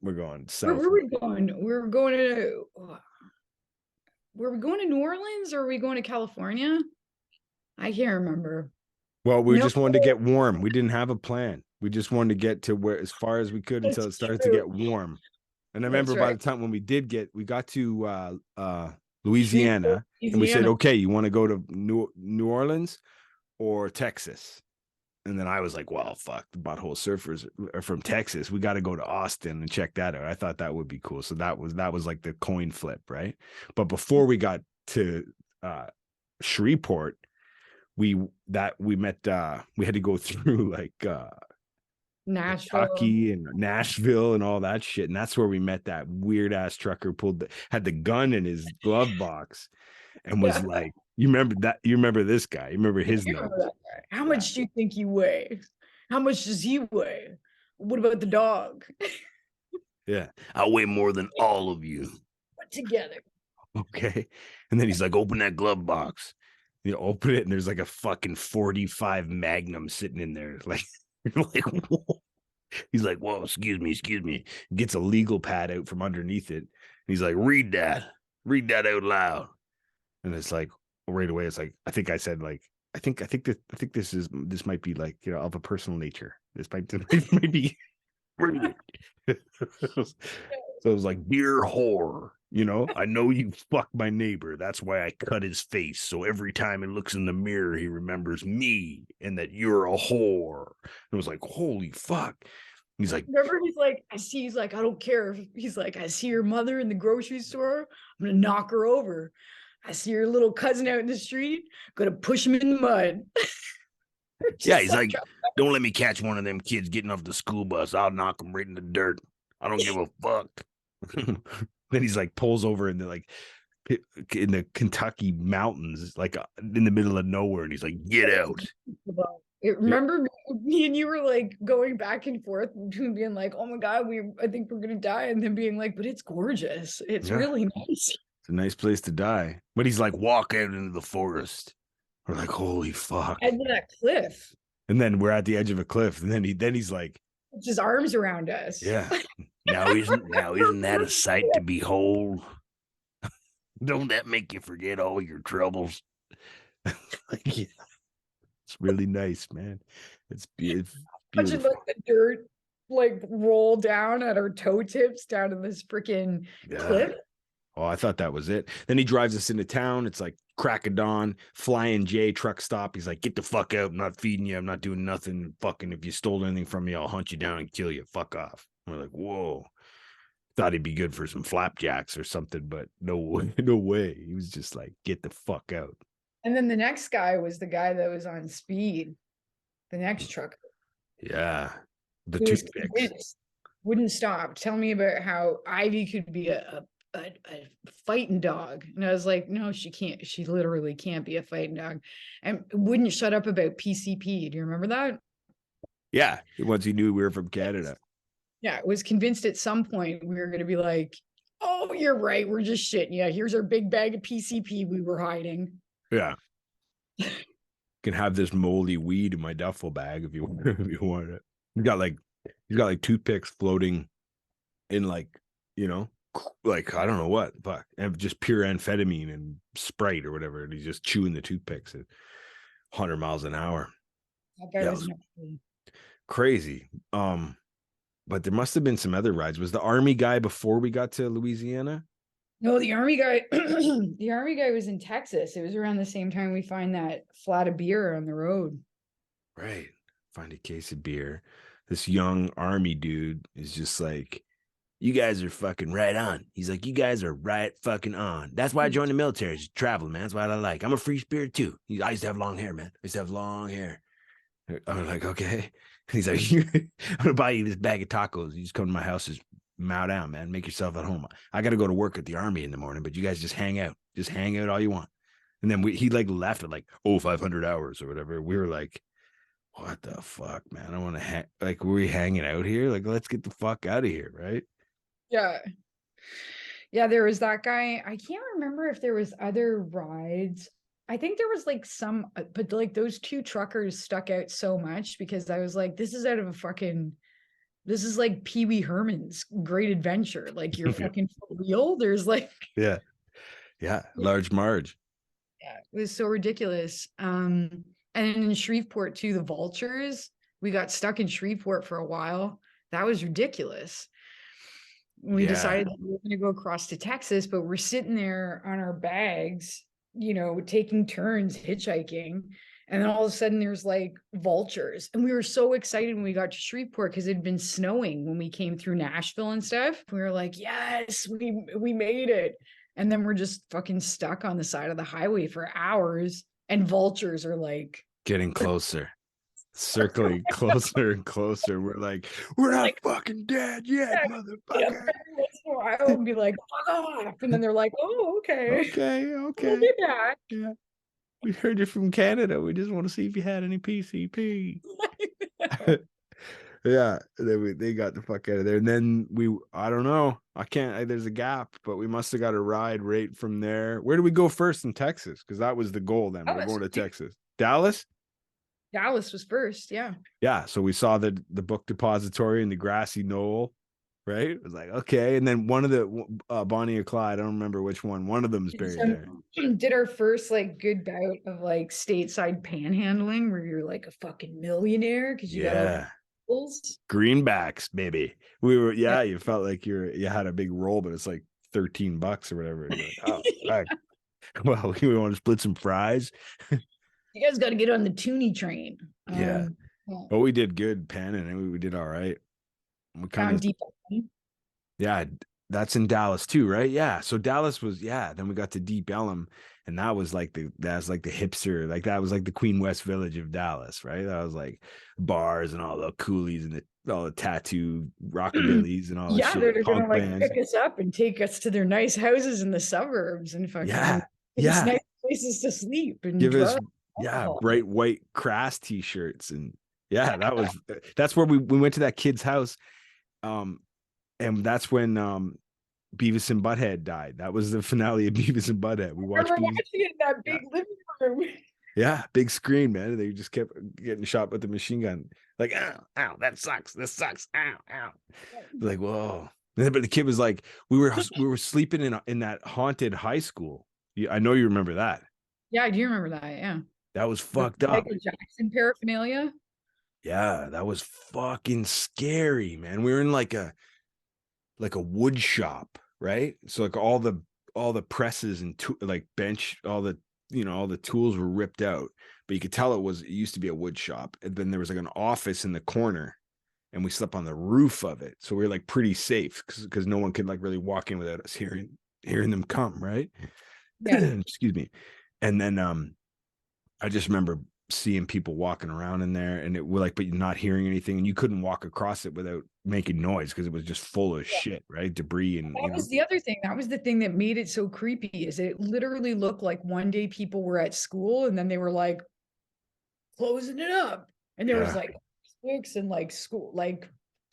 we're going south. Where were we going? Were we going to New Orleans or were we going to California? I can't remember. Well, we just wanted to get warm. We didn't have a plan. We just wanted to get to where as far as we could until it started to get warm. And I remember by the time when we got to Louisiana, and we said, okay, you want to go to New Orleans or Texas? And then I was like, well, fuck, the Butthole Surfers are from Texas. We got to go to Austin and check that out. I thought that would be cool. So that was like the coin flip, right? But before we got to Shreveport, we had to go through like Kentucky and Nashville and all that shit. And that's where we met that weird ass trucker had the gun in his glove box and was like, you remember this guy, you remember his name. How much do you think you weigh? How much does he weigh? What about the dog? Yeah, I weigh more than all of you put together. Okay. And then he's like, open that glove box. You open it and there's like a fucking 45 Magnum sitting in there. Like, whoa. He's like, whoa, excuse me. Gets a legal pad out from underneath it. And he's like, read that out loud. And it's like, right away, it's like, I think I said, like, I think this might be like, of a personal nature. This might be. So it was like, dear whore, I know you fucked my neighbor. That's why I cut his face. So every time he looks in the mirror, he remembers me and that you're a whore. And it was like, holy fuck. He's like, remember, he's like, I don't care. He's like, I see your mother in the grocery store. I'm going to knock her over. I see your little cousin out in the street. Going to push him in the mud. Yeah, he's like, don't let me catch one of them kids getting off the school bus. I'll knock them right in the dirt. I don't give a fuck. Then he's like, pulls over in the Kentucky mountains, like in the middle of nowhere. And he's like, get out. Remember me and you were like going back and forth between being like, oh my God, I think we're going to die. And then being like, but it's gorgeous. It's really nice. It's a nice place to die. But he's like, walk out into the forest. We're like, holy fuck. And then that cliff. And then we're at the edge of a cliff. And then he's like, puts his arms around us. Yeah. Now isn't that a sight to behold? Don't that make you forget all your troubles? Like, yeah. It's really nice, man. It's beautiful. Imagine like the dirt roll down at our toe tips down to this freaking cliff. Oh, I thought that was it. Then he drives us into town. It's like crack of dawn, Flying J truck stop. He's like, get the fuck out. I'm not feeding you. I'm not doing nothing. Fucking if you stole anything from me, I'll hunt you down and kill you. Fuck off. We're like, whoa. Thought he'd be good for some flapjacks or something, but no way. He was just like, get the fuck out. And then the next guy was the guy that was on speed. The next trucker. Yeah. The He was toothpicks. convinced, wouldn't stop. Tell me about how Ivy could be a fighting dog. And I was like, no, she can't. She literally can't be a fighting dog. And wouldn't shut up about PCP. Do you remember that? Yeah. Once he knew we were from Canada. Yeah, was convinced at some point we were going to be like, oh, you're right. We're just shitting. Yeah, here's our big bag of PCP we were hiding. Yeah. Can have this moldy weed in my duffel bag if you want it. He's got like toothpicks floating in like, like I don't know what, but and just pure amphetamine and Sprite or whatever. And he's just chewing the toothpicks at 100 miles an hour. That guy Yeah, was crazy. But there must have been some other rides. Was the army guy before we got to Louisiana? No, the army guy, the army guy was in Texas. It was around the same time we find that flat of beer on the road. Right. Find a case of beer. This young army dude is just like, you guys are fucking right on. He's like, you guys are right fucking on. That's why I joined the military. Just travel, man. That's what I like. I'm a free spirit too. I used to have long hair, man. I used to have long hair. I'm like, okay. He's like, I'm gonna buy you this bag of tacos. You just come to my house, just mow down, man. Make yourself at home. I got to go to work at the army in the morning, but you guys just hang out. Just hang out all you want. And then he like left at like 500 hours or whatever. We were like, what the fuck, man? I want to like, were we hanging out here? Like, let's get the fuck out of here, right? Yeah. Yeah, there was that guy. I can't remember if there was other rides. I think there was like some, but like those two truckers stuck out so much because I was like, this is out of a fucking, this is like Pee Wee Herman's Great Adventure. Like you're fucking for real. There's like, yeah, Large Marge. yeah, it was so ridiculous. And in Shreveport too, the vultures. We got stuck in Shreveport for a while. That was ridiculous. We decided that we were going to go across to Texas, but we're sitting there on our bags, taking turns hitchhiking. And then all of a sudden there's like vultures. And we were so excited when we got to Shreveport because it had been snowing when we came through Nashville and stuff. We were like, yes, we made it. And then we're just fucking stuck on the side of the highway for hours. And vultures are like getting closer. Circling closer and closer. We're like, we're not like, fucking dead yet, motherfucker. Once in a while and be like, fuck off. And then they're like, oh, okay. Okay. We'll be back. Yeah. We heard you're from Canada. We just want to see if you had any PCP. Yeah. They got the fuck out of there. And then I don't know. There's a gap, but we must have got a ride right from there. Where do we go first in Texas? Because that was the goal then. We're going to Texas. Dallas? Dallas was first, yeah. Yeah, so we saw the book depository in the grassy knoll, right? It was like, okay. And then one of the Bonnie or Clyde, I don't remember which one. One of them is buried there. Did our first like good bout of like stateside panhandling where you're like a fucking millionaire because you got all the greenbacks, baby. We were, you felt like you had a big roll, but it's like $13 or whatever. Like, oh, well, we want to split some fries. You guys got to get on the Toonie train. Yeah. But we did good panning and we did all right. We kind of deep. Yeah, that's in Dallas too, right? Yeah. So Dallas was, then we got to Deep Ellum, and that was like the hipster, like that was like the Queen West Village of Dallas, right? That was like bars and all the coolies and all the tattoo rockabillys and all the shit. They're gonna like pick us up and take us to their nice houses in the suburbs and fucking nice places to sleep and give us bright white Crass t-shirts. And that's where we went to that kid's house. And that's when Beavis and Butthead died. That was the finale of Beavis and Butthead. We watched watching it in that big living room. Yeah, big screen, man. They just kept getting shot with the machine gun. Like, ow, that sucks. This sucks. Ow. Like, whoa. But the kid was like, we were sleeping in that haunted high school. I know you remember that. Yeah, I do remember that. Yeah. That was fucked up. Michael Jackson paraphernalia. Yeah, that was fucking scary, man. We were in like a wood shop, right? So like all the presses and like bench, all the tools were ripped out, but you could tell it used to be a wood shop. And then there was like an office in the corner, and we slept on the roof of it. So we were like pretty safe because no one could like really walk in without us hearing them come, right? Yeah. Excuse me. And then I just remember seeing people walking around in there, and it was like, but you're not hearing anything, and you couldn't walk across it without making noise because it was just full of shit, right? Debris, and That was the other thing. That was the thing that made it so creepy. Is it literally looked like one day people were at school and then they were like closing it up, and there was yeah, like books and like school, like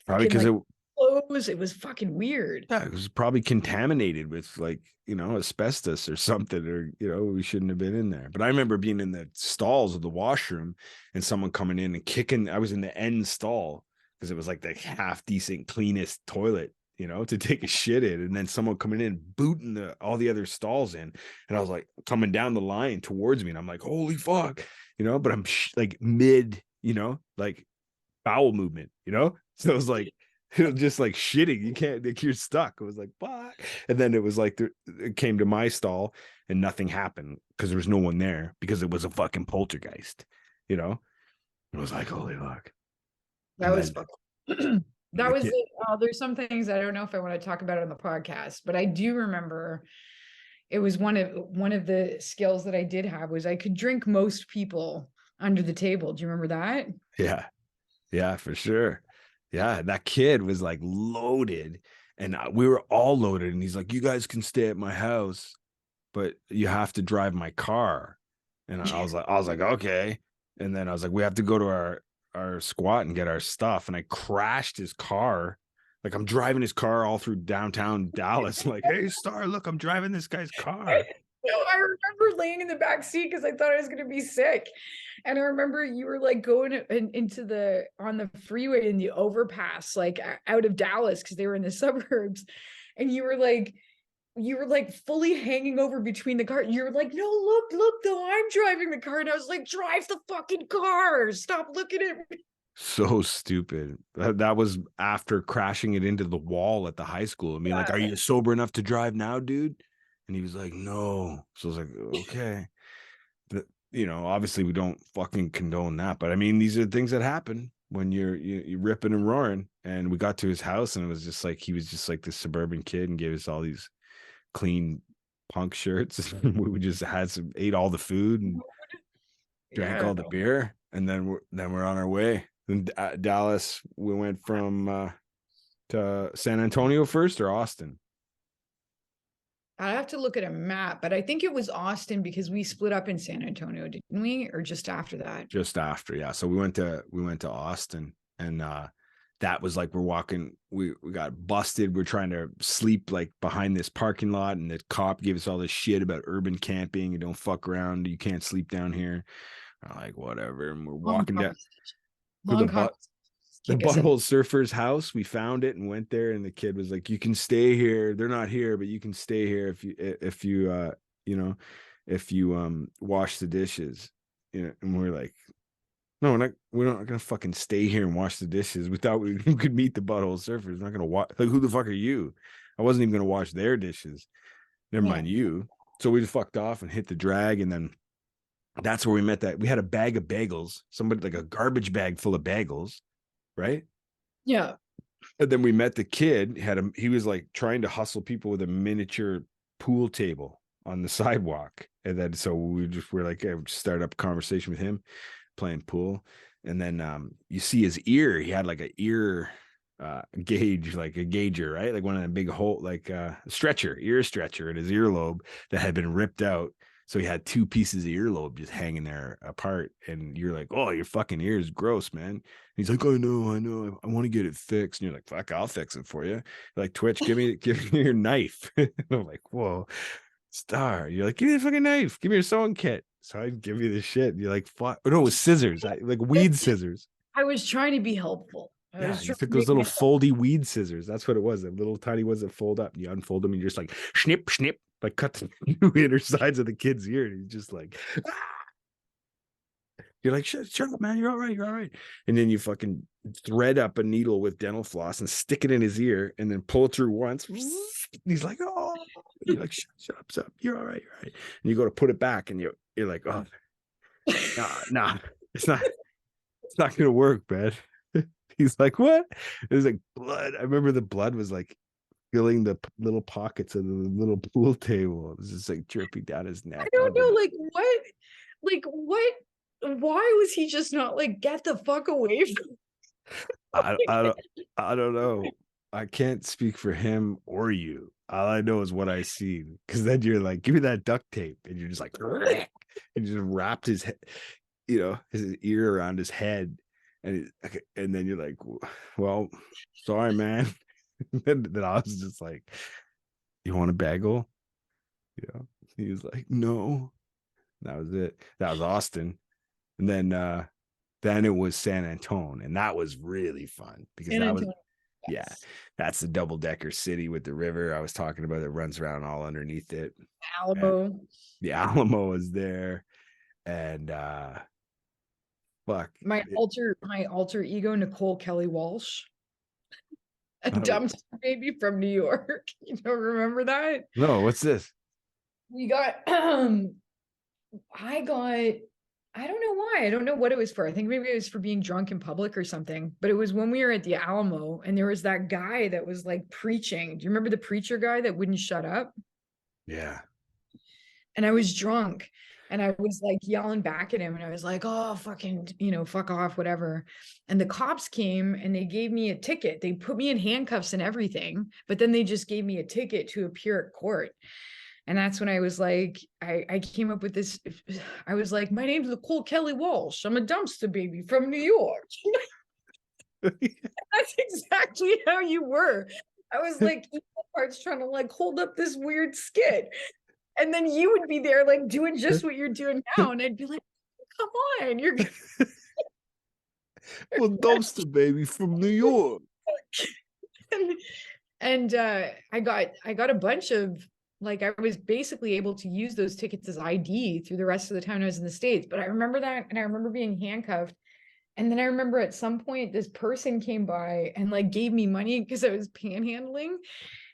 probably fucking because like it clothes. It was fucking weird. yeah, it was probably contaminated with like, asbestos or something, or, we shouldn't have been in there. But I remember being in the stalls of the washroom and someone coming in and kicking. I was in the end stall because it was like the half decent, cleanest toilet, to take a shit in. And then someone coming in, booting all the other stalls in. And I was like coming down the line towards me. And I'm like, holy fuck, but I'm like mid, like bowel movement, So it was like, just like shitting. You can't, like, you're stuck. It was like, fuck. And then it was like, it came to my stall and nothing happened because there was no one there because it was a fucking poltergeist, It was like, holy fuck. That And was then fucking. That the was kid, it. There's some things I don't know if I want to talk about on the podcast, but I do remember it was one of the skills that I did have was I could drink most people under the table. Do you remember that? yeah, yeah, for sure. Yeah, that kid was like loaded and we were all loaded. And he's like, you guys can stay at my house, but you have to drive my car. And I was like, okay. And then I was like, we have to go to our squat and get our stuff. And I crashed his car. Like I'm driving his car all through downtown Dallas. I'm like, hey, Star, look, I'm driving this guy's car. No, I remember laying in the back seat because I thought I was going to be sick. And I remember you were like going into on the freeway in the overpass, like out of Dallas because they were in the suburbs. And you were like fully hanging over between the car. You were like, no, look, though, I'm driving the car. And I was like, drive the fucking car. Stop looking at me. So stupid. That was after crashing it into the wall at the high school. I mean, like, are you sober enough to drive now, dude? And he was like, no. So I was like, okay. But, obviously we don't fucking condone that. But I mean, these are things that happen when you're ripping and roaring. And we got to his house and it was just like, he was just like this suburban kid and gave us all these clean punk shirts. We just ate all the food and drank Yeah. all the beer. And then we're on our way. In Dallas, we went from to San Antonio first or Austin. I have to look at a map, but I think it was Austin because we split up in San Antonio, didn't we? Or just after that? Just after, yeah. So we went to Austin, and that was like we're walking. We got busted. We're trying to sleep like behind this parking lot, and the cop gave us all this shit about urban camping. You don't fuck around. You can't sleep down here. I'm like, whatever. And we're walking down to the Butthole Surfer's house. We found it and went there, and the kid was like, you can stay here. They're not here, but you can stay here if you wash the dishes. And we're like, no, we're not gonna fucking stay here and wash the dishes. We thought we could meet the Butthole Surfers. We're not gonna wash, like, who the fuck are you? I wasn't even gonna wash their dishes. Never mind you. So we just fucked off and hit the drag, and then that's where we met that. We had a bag of bagels, somebody like a garbage bag full of bagels, right? Yeah. And then we met the kid. He was like trying to hustle people with a miniature pool table on the sidewalk. And then so we're like, hey, start up a conversation with him, playing pool. And then you see his ear. He had like an ear gauge, like a gauger, right? Like one of the big hole, like ear stretcher in his earlobe that had been ripped out. So he had two pieces of earlobe just hanging there apart. And you're like, oh, your fucking ear is gross, man. And he's like, I know. I want to get it fixed. And you're like, fuck, I'll fix it for you. You're like, Twitch, give me your knife. And I'm like, whoa, Star. You're like, give me the fucking knife. Give me your sewing kit. So I give you the shit. And you're like, fuck. Oh, no, it was scissors. Like weed scissors. I was trying to be helpful. Yeah, you took those little foldy weed scissors. That's what it was. The little tiny ones that fold up. You unfold them and you're just like, snip, snip. Like cut the inner sides of the kid's ear. And he's just like, ah! You're like, shut up, man. You're all right. And then you fucking thread up a needle with dental floss and stick it in his ear and then pull it through once. And he's like, oh, and you're like, shut up. You're all right. And you go to put it back and you're like, oh, nah, it's not going to work, man. He's like, what? It was like blood. I remember the blood was like filling the little pockets of the little pool table. It was just like dripping down his neck. I don't know, like what why was he just not like, get the fuck away from I me? I don't I don't know. I can't speak for him or you. All I know is what I see. Because then you're like, give me that duct tape, and you're just like, and just wrapped his head, his ear around his head, and then you're like, well, sorry, man. Then I was just like, you want a bagel? He was like, no. That was it. That was Austin. And then it was San Antone, and that was really fun because San that was, Antonio. yeah, Yes. that's the double decker city with the river I was talking about that runs around all underneath it. And Alamo. the Alamo is there, and fuck, My alter ego, Nicole Kelly Walsh, a oh, dumpster baby from New York. You don't remember that? no, what's this? We got I don't know why. I don't know what it was for. I think maybe it was for being drunk in public or something. But it was when we were at the Alamo and there was that guy that was like preaching. Do you remember the preacher guy that wouldn't shut up? Yeah, And I was drunk and I was like yelling back at him and I was like, oh, fucking, fuck off, whatever. And the cops came and they gave me a ticket. They put me in handcuffs and everything, but then they just gave me a ticket to appear at court. And that's when I was like, I came up with this. I was like, my name's Nicole Kelly Walsh. I'm a dumpster baby from New York. That's exactly how you were. I was like, equal parts trying to like hold up this weird skit. And then you would be there like doing just what you're doing now. And I'd be like, come on, you're well, dumpster baby from New York. and I got a bunch of like I was basically able to use those tickets as ID through the rest of the time I was in the States. But I remember that, and I remember being handcuffed. And then I remember at some point this person came by and like gave me money because I was panhandling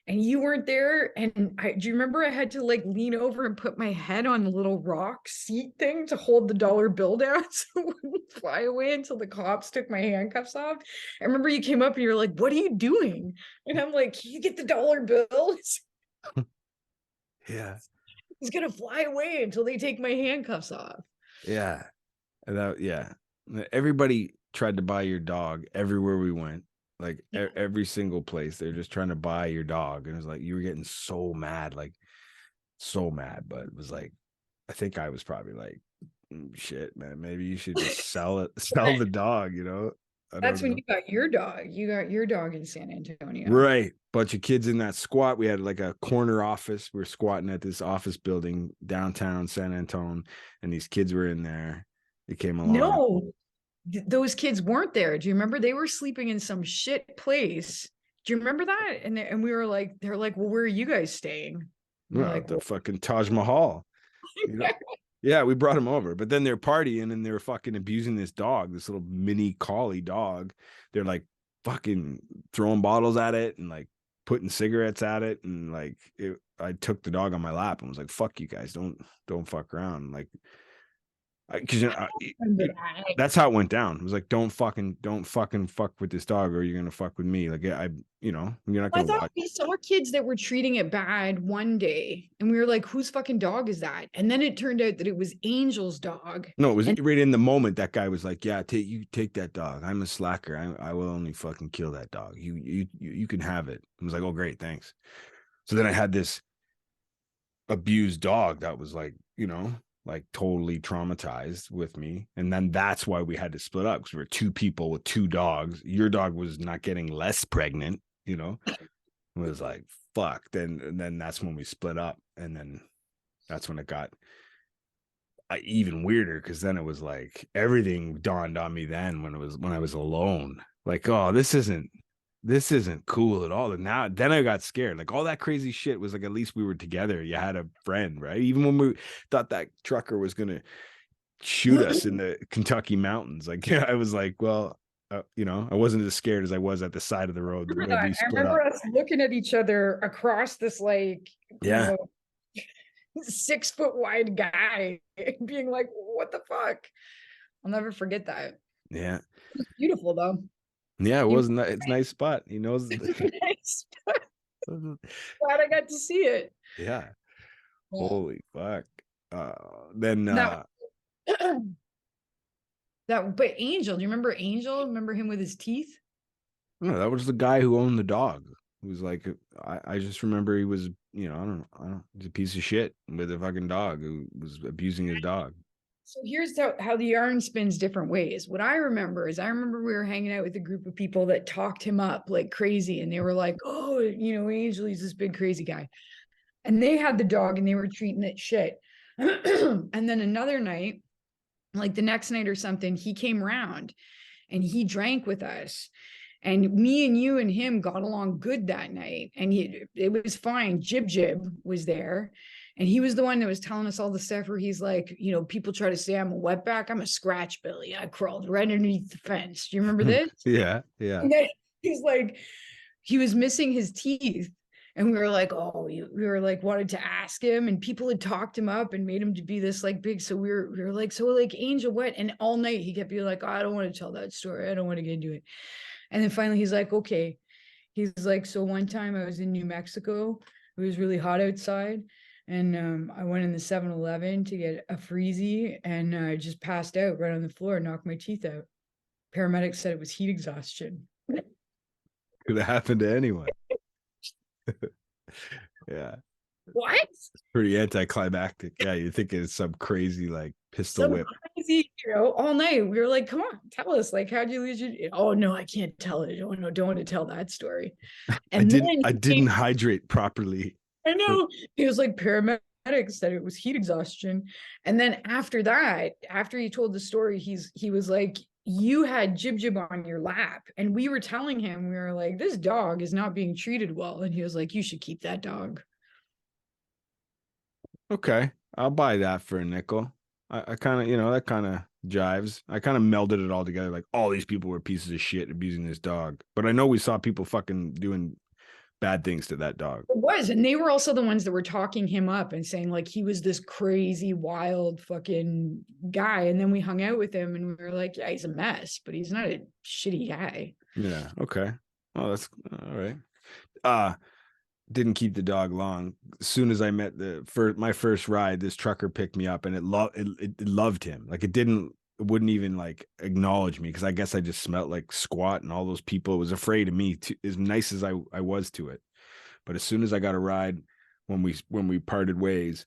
and you weren't there. And do you remember I had to like lean over and put my head on a little rock seat thing to hold the dollar bill down so it wouldn't fly away until the cops took my handcuffs off? I remember you came up and you're like, what are you doing? And I'm like, can you get the dollar bill? Yeah, It's gonna fly away until they take my handcuffs off. yeah, and yeah. Everybody tried to buy your dog everywhere we went. Like every single place, they're just trying to buy your dog, and it was like you were getting so mad, like so mad. But it was like, I think I was probably like, shit, man, maybe you should just sell it, sell the dog. I That's don't when know. you got your dog. You got your dog in San Antonio. Right, bunch of kids in that squat. We had like a corner office. We were squatting at this office building downtown San Antonio, and these kids were in there. They came along. No, those kids weren't there. Do you remember they were sleeping in some shit place? Do you remember that? And we were like, they're like, well, where are you guys staying? And we're Well, like, the well, fucking Taj Mahal. You know, yeah, we brought him over, but then they're partying and they're fucking abusing this dog, this little mini collie dog. They're like fucking throwing bottles at it and like putting cigarettes at it, and like I took the dog on my lap and was like, "Fuck you guys, don't fuck around." Like, because remember that. that's how it went down. It was like, don't fucking fuck with this dog, or you're gonna fuck with me. Like, you're not I gonna thought watch. we saw kids that were treating it bad one day, and we were like, whose fucking dog is that? And then it turned out that it was Angel's dog. No, it was And right in the moment. That guy was like, "Yeah, take that dog. I'm a slacker. I will only fucking kill that dog. You can have it." I was like, "Oh, great, thanks." So then I had this abused dog that was like, like totally traumatized with me, and then that's why we had to split up, because we were two people with two dogs. Your dog was not getting less pregnant. It was like, fuck. And then that's when we split up, and then that's when it got even weirder, because then it was like everything dawned on me then when I was alone, like, oh, this isn't cool at all. And then I got scared. Like, all that crazy shit was like, at least we were together. You had a friend, right? Even when we thought that trucker was gonna shoot us in the Kentucky mountains, like, I was like, well, I wasn't as scared as I was at the side of the road remember when we that. I split remember up. us looking at each other across this like, Yeah, 6 foot wide guy being like, what the fuck? I'll never forget that. yeah, Beautiful though. yeah. It You wasn't. It's a nice spot. He knows. nice. Glad I got to see it. Yeah. Yeah. Holy fuck. Then That But Angel, do you remember Angel? Remember him with his teeth? No, that was the guy who owned the dog. He was like, I just remember he was, I don't, he's a piece of shit with a fucking dog who was abusing his dog. So here's how the yarn spins different ways. What I remember is we were hanging out with a group of people that talked him up like crazy. And they were like, oh, Angel, he's this big crazy guy. And they had the dog and they were treating it shit. And then another night, like the next night or something, he came around and he drank with us. And me and you and him got along good that night. And it was fine. Jib was there. And he was the one that was telling us all the stuff where he's like, people try to say I'm a wetback. I'm a scratch Billy. I crawled right underneath the fence. Do you remember this? Yeah. And then he's like, he was missing his teeth. And we were like, wanted to ask him, and people had talked him up and made him to be this like big. So we were like, so like Angel, what? And all night he kept being like, oh, I don't want to tell that story. I don't want to get into it. And then finally he's like, okay. He's like, so one time I was in New Mexico. It was really hot outside. And I went in the 7-Eleven to get a freezy, and I just passed out right on the floor and knocked my teeth out. Paramedics said it was heat exhaustion. Could have happened to anyone. Yeah. What? It's pretty anticlimactic. Yeah, you think it's some crazy like pistol whip. Crazy, all night. We were like, come on, tell us. Like, how'd you lose your? Oh no, I can't tell it. Don't want to tell that story. And I didn't hydrate properly. I know. He was like, paramedics said it was heat exhaustion. And then after that, after he told the story, he was like, you had Jib on your lap. And we were telling him, we were like, this dog is not being treated well. And he was like, you should keep that dog. Okay. I'll buy that for a nickel. I kind of, that kind of jives. I kind of melded it all together. Like all these people were pieces of shit abusing this dog. But I know we saw people fucking doing bad things to that dog. It was. And they were also the ones that were talking him up and saying like he was this crazy, wild fucking guy. And then we hung out with him and we were like, yeah, he's a mess, but he's not a shitty guy. Yeah. Okay. Oh, that's all right. Didn't keep the dog long. As soon as I met my first ride, this trucker picked me up and it loved him. Like it wouldn't even like acknowledge me because I guess I just smelled like squat, and all those people was afraid of me too, as nice as I was to it. But as soon as I got a ride, when we parted ways,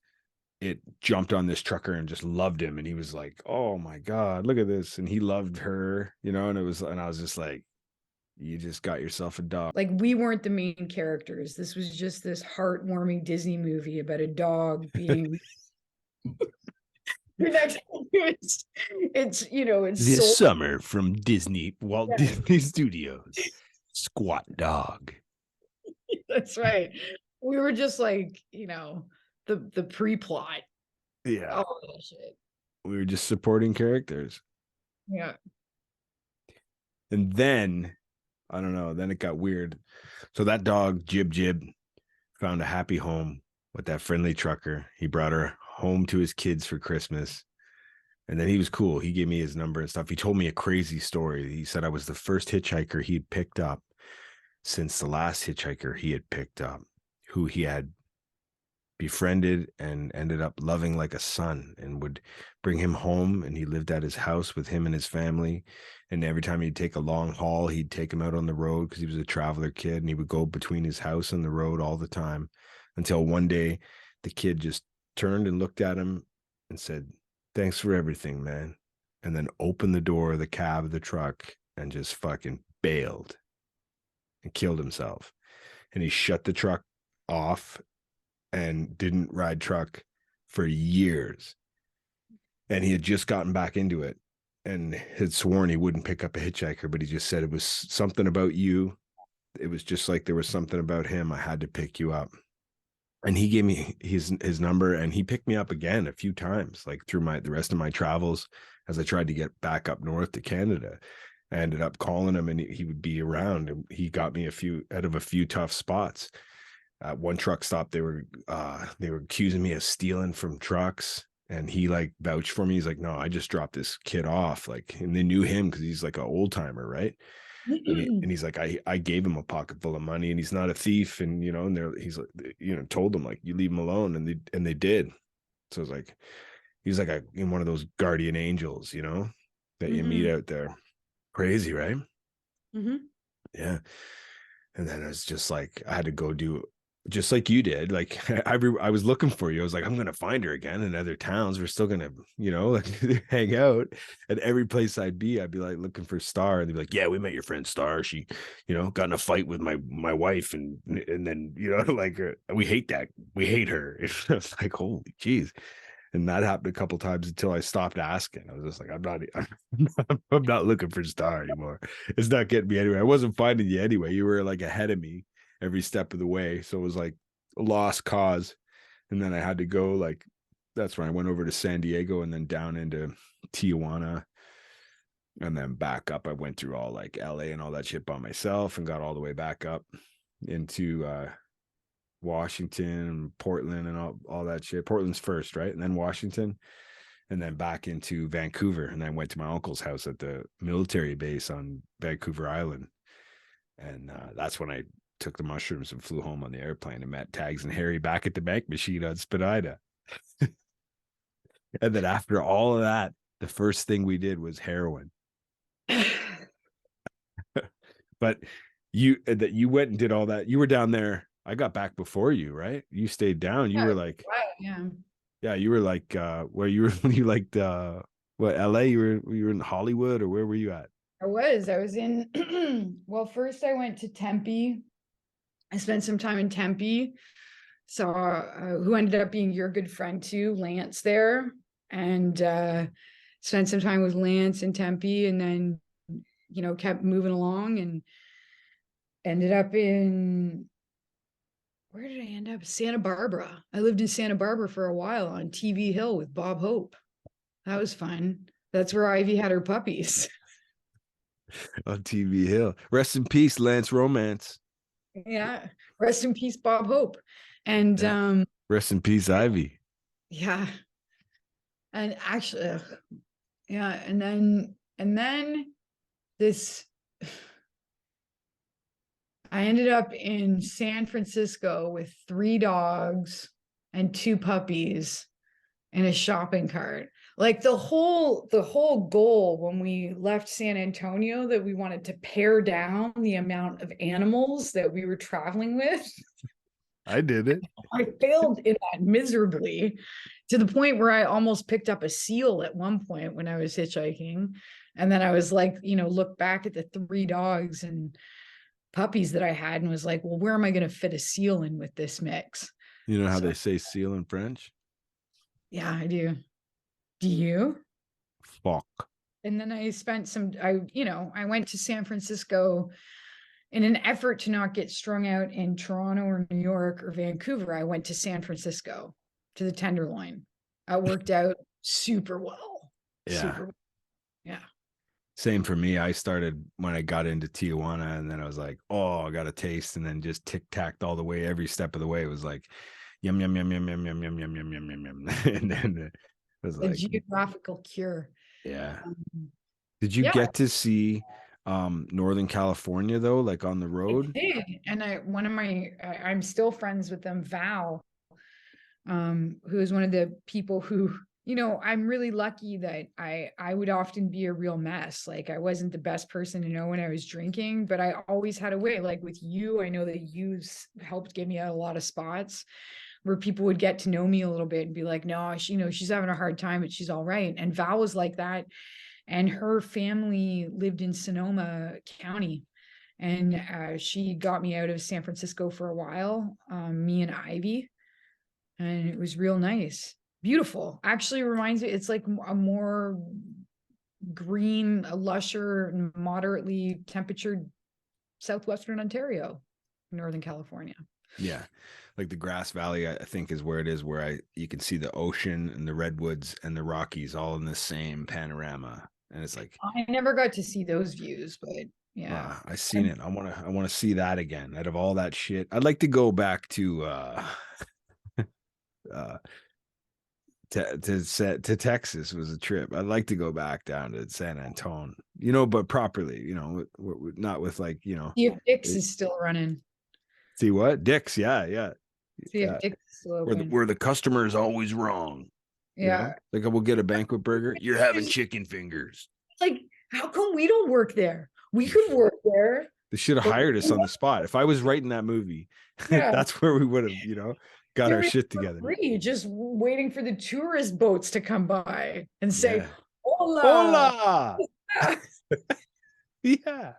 it jumped on this trucker and just loved him. And he was like, oh my God, look at this. And he loved her, and I was just like, you just got yourself a dog. Like we weren't the main characters. This was just this heartwarming Disney movie about a dog being it's this summer from Walt Disney Studios. Squat dog. That's right. We were just like, the pre-plot. Yeah. All that shit. We were just supporting characters. Yeah. And then I don't know, then it got weird. So that dog, Jib, found a happy home with that friendly trucker. He brought her home to his kids for Christmas. And then he was cool. He gave me his number and stuff. He told me a crazy story. He said I was the first hitchhiker he'd picked up since the last hitchhiker he had picked up, who he had befriended and ended up loving like a son, and would bring him home. And he lived at his house with him and his family. And every time he'd take a long haul, he'd take him out on the road because he was a traveler kid, and he would go between his house and the road all the time, until one day the kid just turned and looked at him and said, thanks for everything, man. And then opened the door of the cab of the truck and just fucking bailed and killed himself. And he shut the truck off and didn't ride truck for years. And he had just gotten back into it and had sworn he wouldn't pick up a hitchhiker, but he just said it was something about you. It was just like there was something about him. I had to pick you up. And he gave me his number, and he picked me up again a few times, like through the rest of my travels, as I tried to get back up north to Canada. I ended up calling him, and he would be around, and he got me out of a few tough spots. One truck stop, they were accusing me of stealing from trucks, and he like vouched for me. He's like, no, I just dropped this kid off, like, and they knew him because he's like an old timer, right? And he's like, I gave him a pocket full of money, and he's not a thief. And, and he's like, told them like, you leave him alone. And they did. So it's like, he's like one of those guardian angels, that you meet out there. Crazy, right? Mm-hmm. Yeah. And then it's just like, I had to go do just like you did. Like I was looking for you. I was like, I'm going to find her again in other towns. We're still going to, like hang out at every place I'd be like looking for Star. And they'd be like, yeah, we met your friend Star. She, got in a fight with my wife. And then, like we hate that. We hate her. It's like, holy geez. And that happened a couple times until I stopped asking. I was just like, I'm not looking for Star anymore. It's not getting me anywhere. I wasn't finding you anyway. You were like ahead of me every step of the way. So it was like a lost cause. And then I had to go that's when I went over to San Diego and then down into Tijuana and then back up. I went through all like LA and all that shit by myself and got all the way back up into, Washington and Portland and all that shit. Portland's first, right? And then Washington, and then back into Vancouver. And then went to my uncle's house at the military base on Vancouver Island. And that's when I took the mushrooms and flew home on the airplane and met Tags and Harry back at the bank machine on Spadina. And then after all of that, the first thing we did was heroin. But you went and did all that. You were down there. I got back before you, right? You stayed down. You were like, yeah, you were like, where you were when you liked, what, LA? You were in Hollywood, or where were you at? I was in, well, first I went to Tempe. I spent some time in Tempe. Saw who ended up being your good friend too, Lance there, and spent some time with Lance in Tempe, and then, kept moving along and ended up in, where did I end up? Santa Barbara. I lived in Santa Barbara for a while on TV Hill with Bob Hope. That was fun. That's where Ivy had her puppies. On TV Hill. Rest in peace, Lance Romance. Yeah. Rest in peace, Bob Hope. And rest in peace, Ivy. Yeah. And actually, yeah. And then this, I ended up in San Francisco with 3 dogs and 2 puppies and a shopping cart. Like the whole goal when we left San Antonio, that we wanted to pare down the amount of animals that we were traveling with. I did it. I failed in that miserably, to the point where I almost picked up a seal at one point when I was hitchhiking. And then I was like, look back at the 3 dogs and puppies that I had and was like, well, where am I going to fit a seal in with this mix? You know how they say seal in French? Yeah, I do. Do you? Fuck. And then I spent I went to San Francisco in an effort to not get strung out in Toronto or New York or Vancouver. I went to San Francisco to the Tenderloin. I worked out super well. Yeah. Super well. Yeah. Same for me. I started when I got into Tijuana, and then I was like, oh, I got a taste, and then just tic-tacked all the way. Every step of the way, it was like, yum, yum, yum, yum, yum, yum, yum, yum, yum, yum, yum, yum. And then it was like, geographical cure. Yeah. Did you get to see Northern California though, like on the road? I did. And I'm still friends with them, Val, who is one of the people who, I'm really lucky that I would often be a real mess. Like I wasn't the best person to know when I was drinking, but I always had a way. Like with you, I know that you helped get me out a lot of spots where people would get to know me a little bit and be like, no, she's having a hard time, but she's all right. And Val was like that. And her family lived in Sonoma County. And she got me out of San Francisco for a while, me and Ivy. And it was real nice. Beautiful. Actually reminds me, it's like a more green, a lusher, and moderately temperatured southwestern Ontario, Northern California. Yeah. Like the Grass Valley, I think, is where it is, where you can see the ocean and the redwoods and the Rockies all in the same panorama. And it's like, I never got to see those views, but yeah, I seen it. I want to see that again. Out of all that shit, I'd like to go back to to Texas. Was a trip. I'd like to go back down to San Antonio, but properly, not with like, see if Dick's is still running. See what? Dick's, yeah. See if Dick's is still open. Where the customer is always wrong. Yeah. Like, we'll get a banquet burger. You're having chicken fingers. Like how come we don't work there? We could work there. They should have But hired us on the spot. If I was writing that movie, yeah, that's where we would have, got our doing shit it for together. free, just waiting for the tourist boats to come by and say, Yeah. "Hola." Hola. Yeah.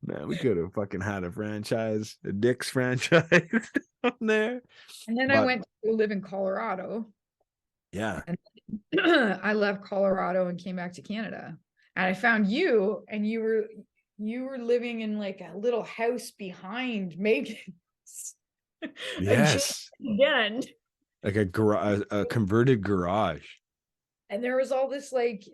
Man, we could have fucking had a franchise, a Dick's franchise on there. And then I But went to live in Colorado. yeah, And I left Colorado and came back to Canada. And I found you, and you were living in like a little house behind Megan's. yes, Again. like a converted garage. And there was all this like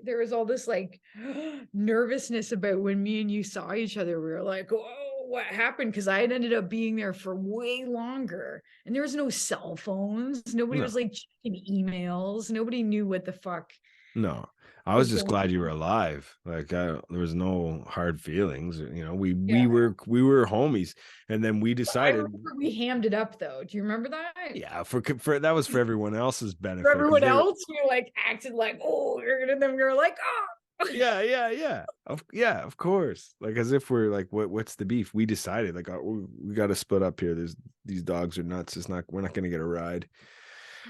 nervousness about when me and you saw each other. We were like, oh, what happened? Because I had ended up being there for way longer. And there was no cell phones. Nobody No. was like checking emails. Nobody knew what the fuck. No, I was just glad you were alive. Like there was no hard feelings. We were homies, and then we decided. I remember we hammed it up though. Do you remember that? Yeah, for that was for everyone else's benefit. For everyone else, we like acted like, oh, and then we were like, oh. Yeah. Of course. Like as if we're like, what's the beef? We decided like we got to split up here. These dogs are nuts. We're not going to get a ride.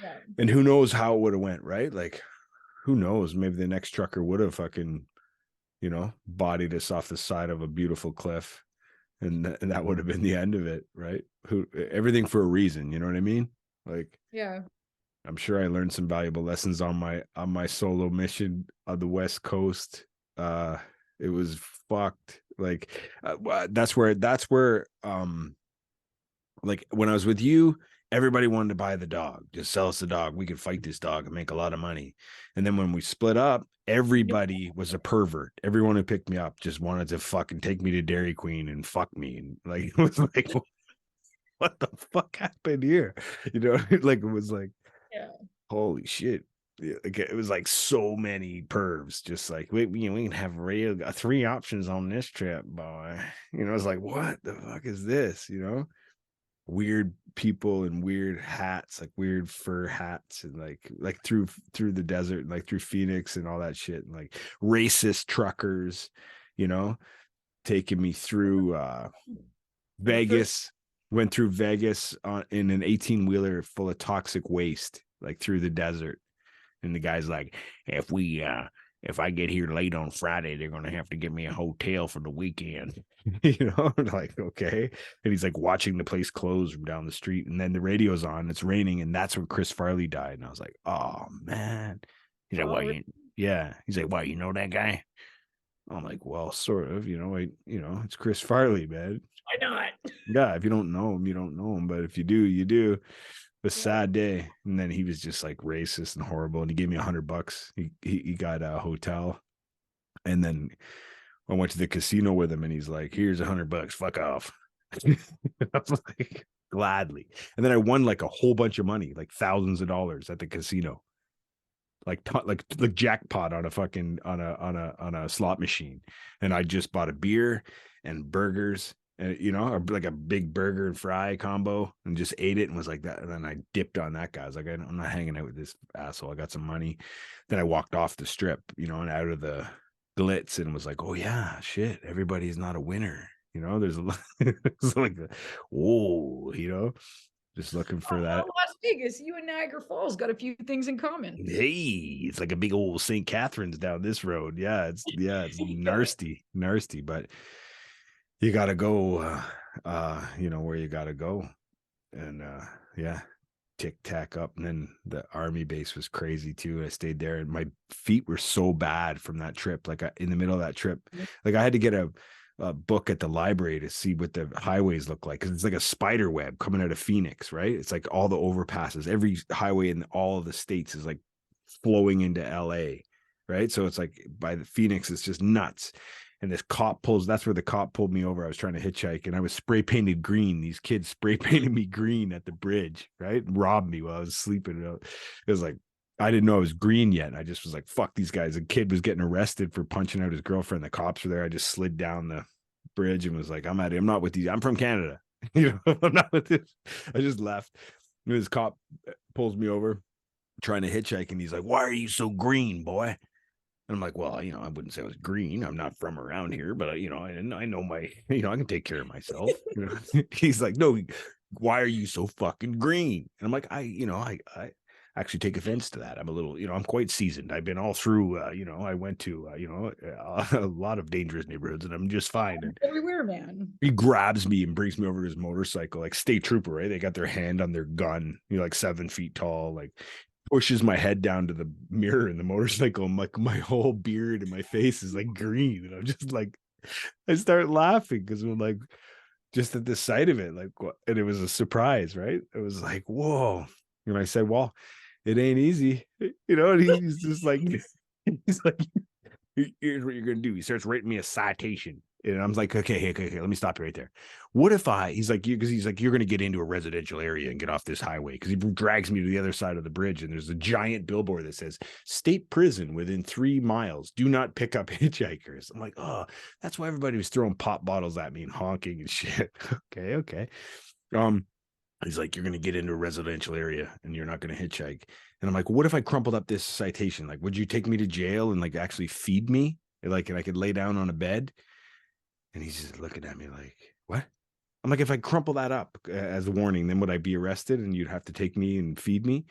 Yeah. And who knows how it would have went, right? Like, who knows? Maybe the next trucker would have fucking, bodied us off the side of a beautiful cliff, and that would have been the end of it, right? Everything for a reason, you know what I mean? Like, Yeah. I'm sure I learned some valuable lessons on my solo mission on the West Coast. It was fucked. Like, that's where like when I was with you, everybody wanted to buy the dog. Just sell us the dog. We could fight this dog and make a lot of money. And then when we split up, everybody was a pervert. Everyone who picked me up just wanted to fucking take me to Dairy Queen and fuck me. And like, it was like, what the fuck happened here? Like it was like, Yeah. holy shit. Like, it was like so many pervs, just like we can have 3 options on this trip, boy. It's like, what the fuck is this? Weird people in weird hats, like weird fur hats, and like through the desert, and like through Phoenix and all that shit, and like racist truckers, taking me through Vegas. Went through Vegas in an 18-wheeler full of toxic waste, like through the desert. And the guy's like, if I get here late on Friday, they're going to have to give me a hotel for the weekend. Like, okay. And he's like watching the place close from down the street. And then the radio's on, it's raining. And that's when Chris Farley died. And I was like, oh, man. He's like, yeah. He's like, why, you know that guy? I'm like, well, sort of, it's Chris Farley, man. Why not? Yeah. If you don't know him, you don't know him. But if you do, you do. A sad day. And then he was just like racist and horrible, and he gave me $100. He got a hotel, and then I went to the casino with him, and he's like, here's $100, fuck off. I was like, gladly. And then I won like a whole bunch of money, like thousands of dollars at the casino, like jackpot on a fucking on a slot machine. And I just bought a beer and burgers, like a big burger and fry combo, and just ate it and was like that. And then I dipped on that guy. I was like, I'm not hanging out with this asshole. I got some money. Then I walked off the strip, and out of the glitz, and was like, oh yeah, shit, everybody's not a winner. There's it's like, just looking for that. Las Vegas, you and Niagara Falls got a few things in common. Hey, it's like a big old St. Catherine's down this road. Yeah, it's nasty, but you got to go, where you got to go. And, tic tac up. And then the army base was crazy too. I stayed there, and my feet were so bad from that trip. Like in the middle of that trip, like I had to get a book at the library to see what the highways look like. Cause it's like a spider web coming out of Phoenix, right? It's like all the overpasses, every highway in all of the states is like flowing into LA. Right. So it's like by the Phoenix, it's just nuts. And this cop that's where the cop pulled me over. I was trying to hitchhike, and I was spray painted green. These kids spray painted me green at the bridge, right? And robbed me while I was sleeping. It was like, I didn't know I was green yet. I just was like, fuck these guys. A kid was getting arrested for punching out his girlfriend. The cops were there. I just slid down the bridge and was like, I'm not with these. I'm from Canada. I'm not with this. I just left. And this cop pulls me over trying to hitchhike, and he's like, why are you so green, boy? And I'm like, well, I wouldn't say I was green. I'm not from around here, but I know my, I can take care of myself. He's like, no, why are you so fucking green? And I'm like, I actually take offense to that. I'm a little, I'm quite seasoned. I've been all through, I went to, a lot of dangerous neighborhoods, and I'm just fine. And Everywhere, man. he grabs me and brings me over to his motorcycle, like state trooper, right? They got their hand on their gun, like 7 feet tall, like pushes my head down to the mirror in the motorcycle. I'm like, my whole beard and my face is like green. And I'm just like, I start laughing because I'm like, just at the sight of it, like, and it was a surprise, right? It was like, whoa. And I said, well, it ain't easy, and he's just like, he's like, here's what you're gonna do. He starts writing me a citation. And I'm like, okay, let me stop you right there. What if he's like, you're going to get into a residential area and get off this highway. Cause he drags me to the other side of the bridge. And there's a giant billboard that says state prison within 3 miles. Do not pick up hitchhikers. I'm like, oh, that's why everybody was throwing pop bottles at me and honking and shit. Okay. He's like, you're going to get into a residential area and you're not going to hitchhike. And I'm like, what if I crumpled up this citation? Like, would you take me to jail and like actually feed me? Like, and I could lay down on a bed? And he's just looking at me like, what? I'm like, if I crumple that up as a warning, then would I be arrested and you'd have to take me and feed me?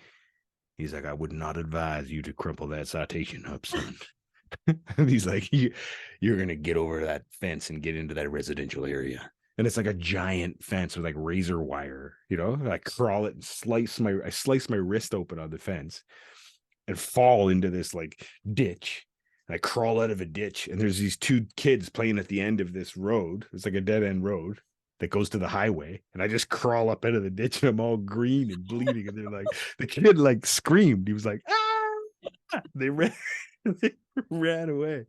He's like, I would not advise you to crumple that citation up, son. And he's like, you're going to get over that fence and get into that residential area. And it's like a giant fence with like razor wire, I crawl it and slice my wrist open on the fence and fall into this like ditch. I crawl out of a ditch, and there's these 2 kids playing at the end of this road. It's like a dead end road that goes to the highway. And I just crawl up out of the ditch, and I'm all green and bleeding. And they're like, the kid like screamed. He was like, ah! They ran away.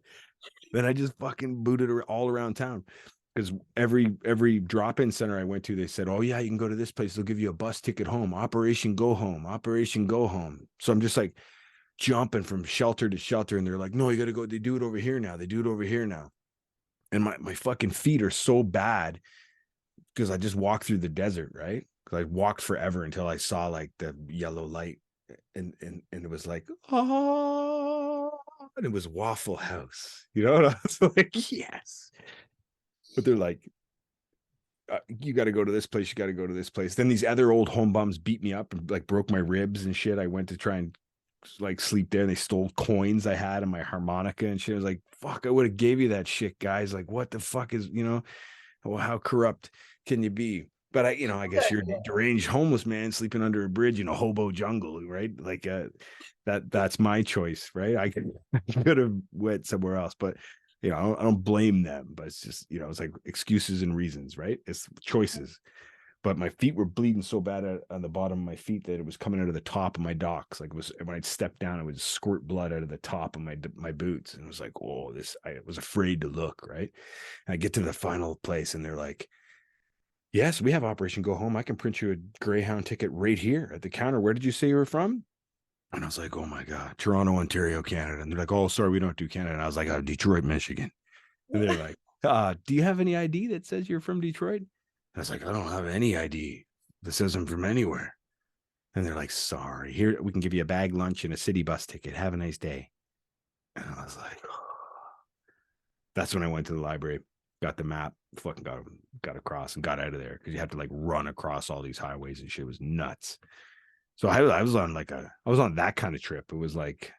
Then I just fucking booted her all around town. Because every drop-in center I went to, they said, oh yeah, you can go to this place. They'll give you a bus ticket home. Operation Go Home. Operation Go Home. So I'm just like, jumping from shelter to shelter, and they're like, no, you gotta go, they do it over here now, and my fucking feet are so bad because I just walked through the desert, right? Because I walked forever until I saw like the yellow light, and it was like, oh, and it was Waffle House, and I was like, yes. But they're like, you got to go to this place, you got to go to this place. Then these other old home bums beat me up and like broke my ribs and shit. I went to try and like sleep there, and they stole coins I had in my harmonica and shit. I was like, fuck, I would have gave you that shit, guys. Like, what the fuck is, well, how corrupt can you be? But I guess you're a deranged homeless man sleeping under a bridge in a hobo jungle, right? Like that's my choice, right? I could have went somewhere else, but I don't blame them. But it's just, it's like excuses and reasons, right? It's choices. But my feet were bleeding so bad on the bottom of my feet that it was coming out of the top of my docks. Like, it was, when I'd step down, it would squirt blood out of the top of my boots. And it was like, oh, I was afraid to look, right? And I get to the final place, and they're like, yes, we have Operation Go Home. I can print you a Greyhound ticket right here at the counter. Where did you say you were from? And I was like, oh my God, Toronto, Ontario, Canada. And they're like, oh, sorry, we don't do Canada. And I was like, oh, Detroit, Michigan. And they're like, do you have any ID that says you're from Detroit? I was like, I don't have any ID that says I'm from anywhere. And they're like, sorry, here, we can give you a bag lunch and a city bus ticket. Have a nice day. And I was like, oh. That's when I went to the library, got the map, fucking got across and got out of there, because you have to like run across all these highways and shit. It was nuts. So I was on that kind of trip. It was like,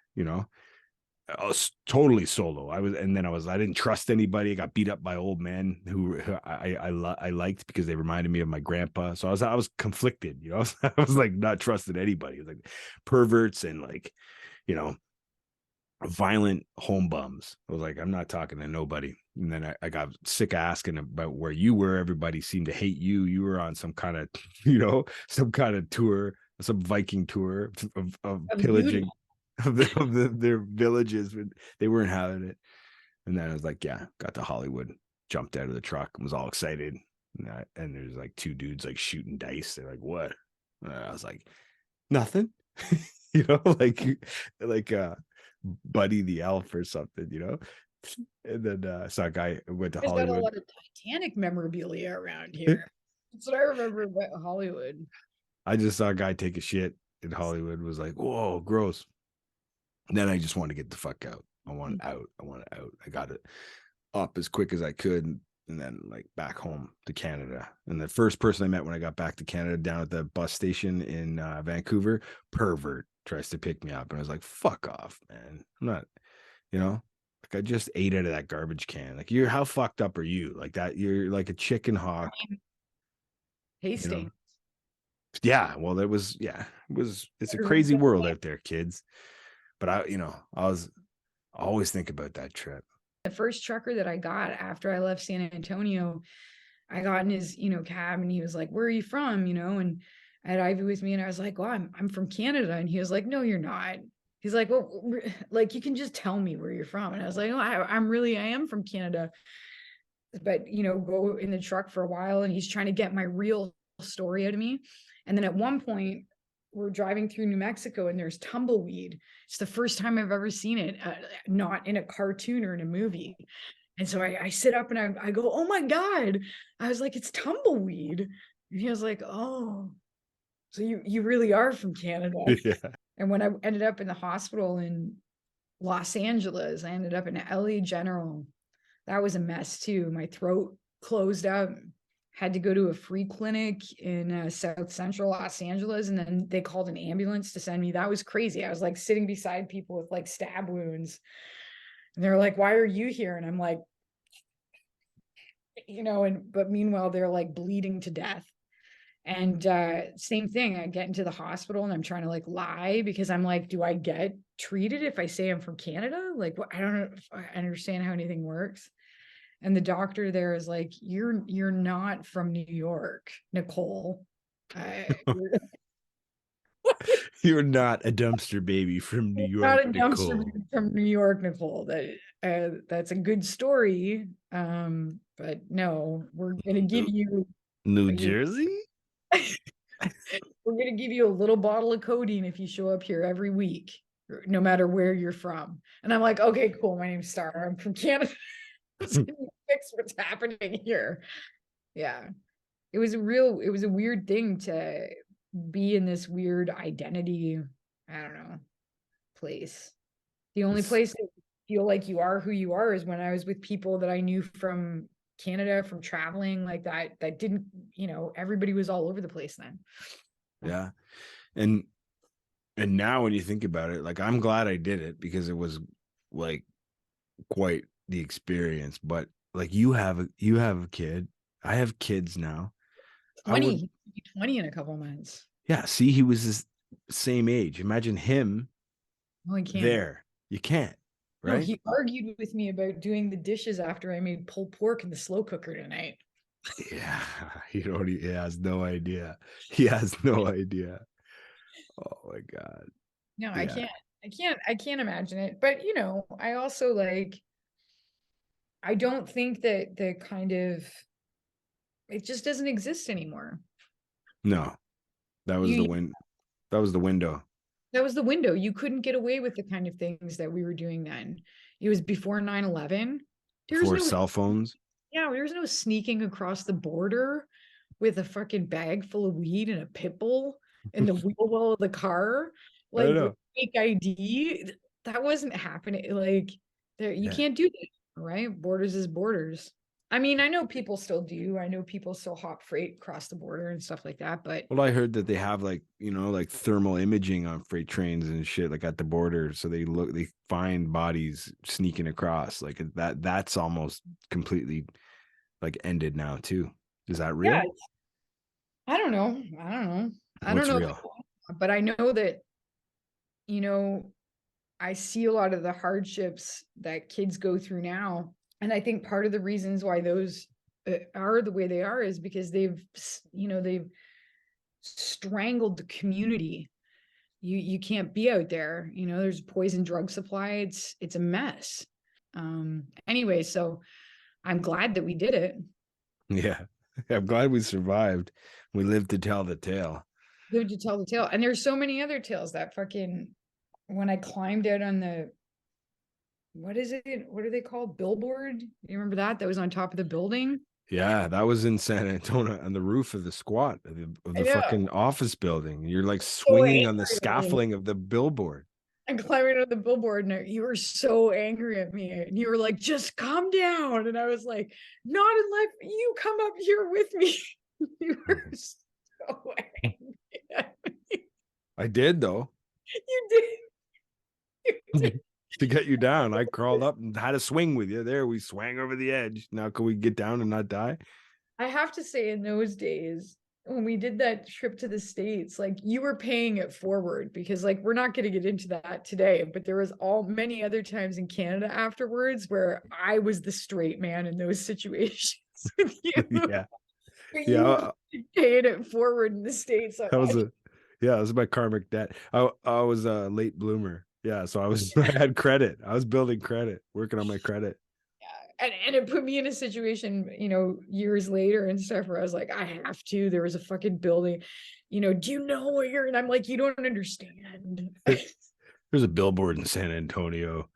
I was totally solo. I didn't trust anybody. I got beat up by old men who I liked because they reminded me of my grandpa. So I was conflicted, I was like not trusting anybody. It was like perverts and like, violent home bums. I was like, I'm not talking to nobody. And then I got sick asking about where you were. Everybody seemed to hate you. You were on some kind of, some kind of tour, some Viking tour of pillaging their villages, but they weren't having it. And then I was like, yeah, got to Hollywood, jumped out of the truck and was all excited. And there's like 2 dudes like shooting dice. They're like, what? And I was like, nothing. like Buddy the Elf or something, And then saw a guy went to There's Hollywood. got a lot of Titanic memorabilia around here. That's what I remember about Hollywood. I just saw a guy take a shit in Hollywood, was like, whoa, gross. And then I just wanted to get the fuck out. I want out. I want out. I got it up as quick as I could, and then like back home to Canada. And the first person I met when I got back to Canada down at the bus station in Vancouver, pervert, tries to pick me up, and I was like, "Fuck off, man! I'm not, you know." Like I just ate out of that garbage can. Like how fucked up are you? Like that, you're like a chicken hawk. Tasting. Yeah, well, it's a crazy world out there, kids. But I always think about that trip. The first trucker that I got after I left San Antonio, I got in his, cab, and he was like, "Where are you from?" And I had Ivy with me, and I was like, "Well, I'm from Canada." And he was like, "No, you're not." He's like, "Well, like, you can just tell me where you're from." And I was like, "Oh, I am from Canada." But, go in the truck for a while, and he's trying to get my real story out of me. And then at one point, we're driving through New Mexico, and there's tumbleweed. It's the first time I've ever seen it, not in a cartoon or in a movie. And so I sit up and I go, "Oh my God." I was like, "It's tumbleweed." And he was like, "Oh, so you really are from Canada." Yeah. And when I ended up in the hospital in Los Angeles, I ended up in LA General. That was a mess too. My throat closed up. Had to go to a free clinic in South Central Los Angeles, and then they called an ambulance to send me. That was crazy. I was like sitting beside people with like stab wounds, and they're like, "Why are you here?" And I'm like, but meanwhile they're like bleeding to death. And same thing, I get into the hospital and I'm trying to like lie, because I'm like, do I get treated if I say I'm from Canada? Like, I don't know if I understand how anything works. And the doctor there is like, you're not from New York, Nicole. You're not a dumpster baby from New York, Not a dumpster Nicole. baby from New York, Nicole. That's a good story. But no, we're gonna give you New Jersey. We're gonna give you a little bottle of codeine if you show up here every week, no matter where you're from. And I'm like, "Okay, cool. My name's Star. I'm from Canada." Fix what's happening here. Yeah. It was a weird thing to be in this weird identity, I don't know, place. The only place that you feel like you are who you are is when I was with people that I knew from Canada, from traveling like that didn't, everybody was all over the place then. Yeah. And now when you think about it, like, I'm glad I did it, because it was like quite the experience. But like, you have a kid. I have kids now. 20 in a couple months. Yeah. See, he was the same age. Imagine him there. You can't, right? No, he argued with me about doing the dishes after I made pulled pork in the slow cooker tonight. Yeah. He has no idea. He has no idea. Oh my God. No, Yeah. I can't imagine it. But I also I don't think that the kind of, it just doesn't exist anymore. No. That was the window. That was the window. You couldn't get away with the kind of things that we were doing then. It was before 9/11. Before cell phones. Yeah, there's no sneaking across the border with a fucking bag full of weed and a pit bull in the wheel well of the car, like fake ID. That wasn't happening. Like, you can't do that, right? Borders is borders. I mean, I know people still do. I know people still hop freight across the border and stuff like that. But well, I heard that they have like thermal imaging on freight trains and shit, like at the border, so they find bodies sneaking across. Like that's almost completely like ended now too. Is that real? Yeah, I don't know. I don't know. Real? But I know that, I see a lot of the hardships that kids go through now. And I think part of the reasons why those are the way they are is because they've strangled the community. You can't be out there. There's poison drug supply. It's a mess. Anyway, so I'm glad that we did it. Yeah. I'm glad we survived. We lived to tell the tale. Lived to tell the tale. And there's so many other tales. That fucking, when I climbed out on the, what is it? What are they called? Billboard? You remember that? That was on top of the building. Yeah, that was in San Antonio on the roof of the squat of the fucking office building. You're like swinging on the scaffolding of the billboard. I'm climbing on the billboard, and you were so angry at me, and you were like, "Just calm down." And I was like, "Not unless you come up here with me." You were so angry at me. I did though. You did. You did. To get you down, I crawled up and had a swing with you. There, we swang over the edge. Now, can we get down and not die? I have to say, in those days, when we did that trip to the States, like you were paying it forward because like we're not going to get into that today, but there was many other times in Canada afterwards where I was the straight man in those situations with you. Yeah, But you yeah. were paying it forward in the States. That was that was my karmic debt. I was a late bloomer. Yeah, so I had credit. I was building credit, working on my credit. And it put me in a situation, years later and stuff where I was like, I have to. There was a fucking building, do you know where you're? And I'm like, you don't understand. There's a billboard in San Antonio.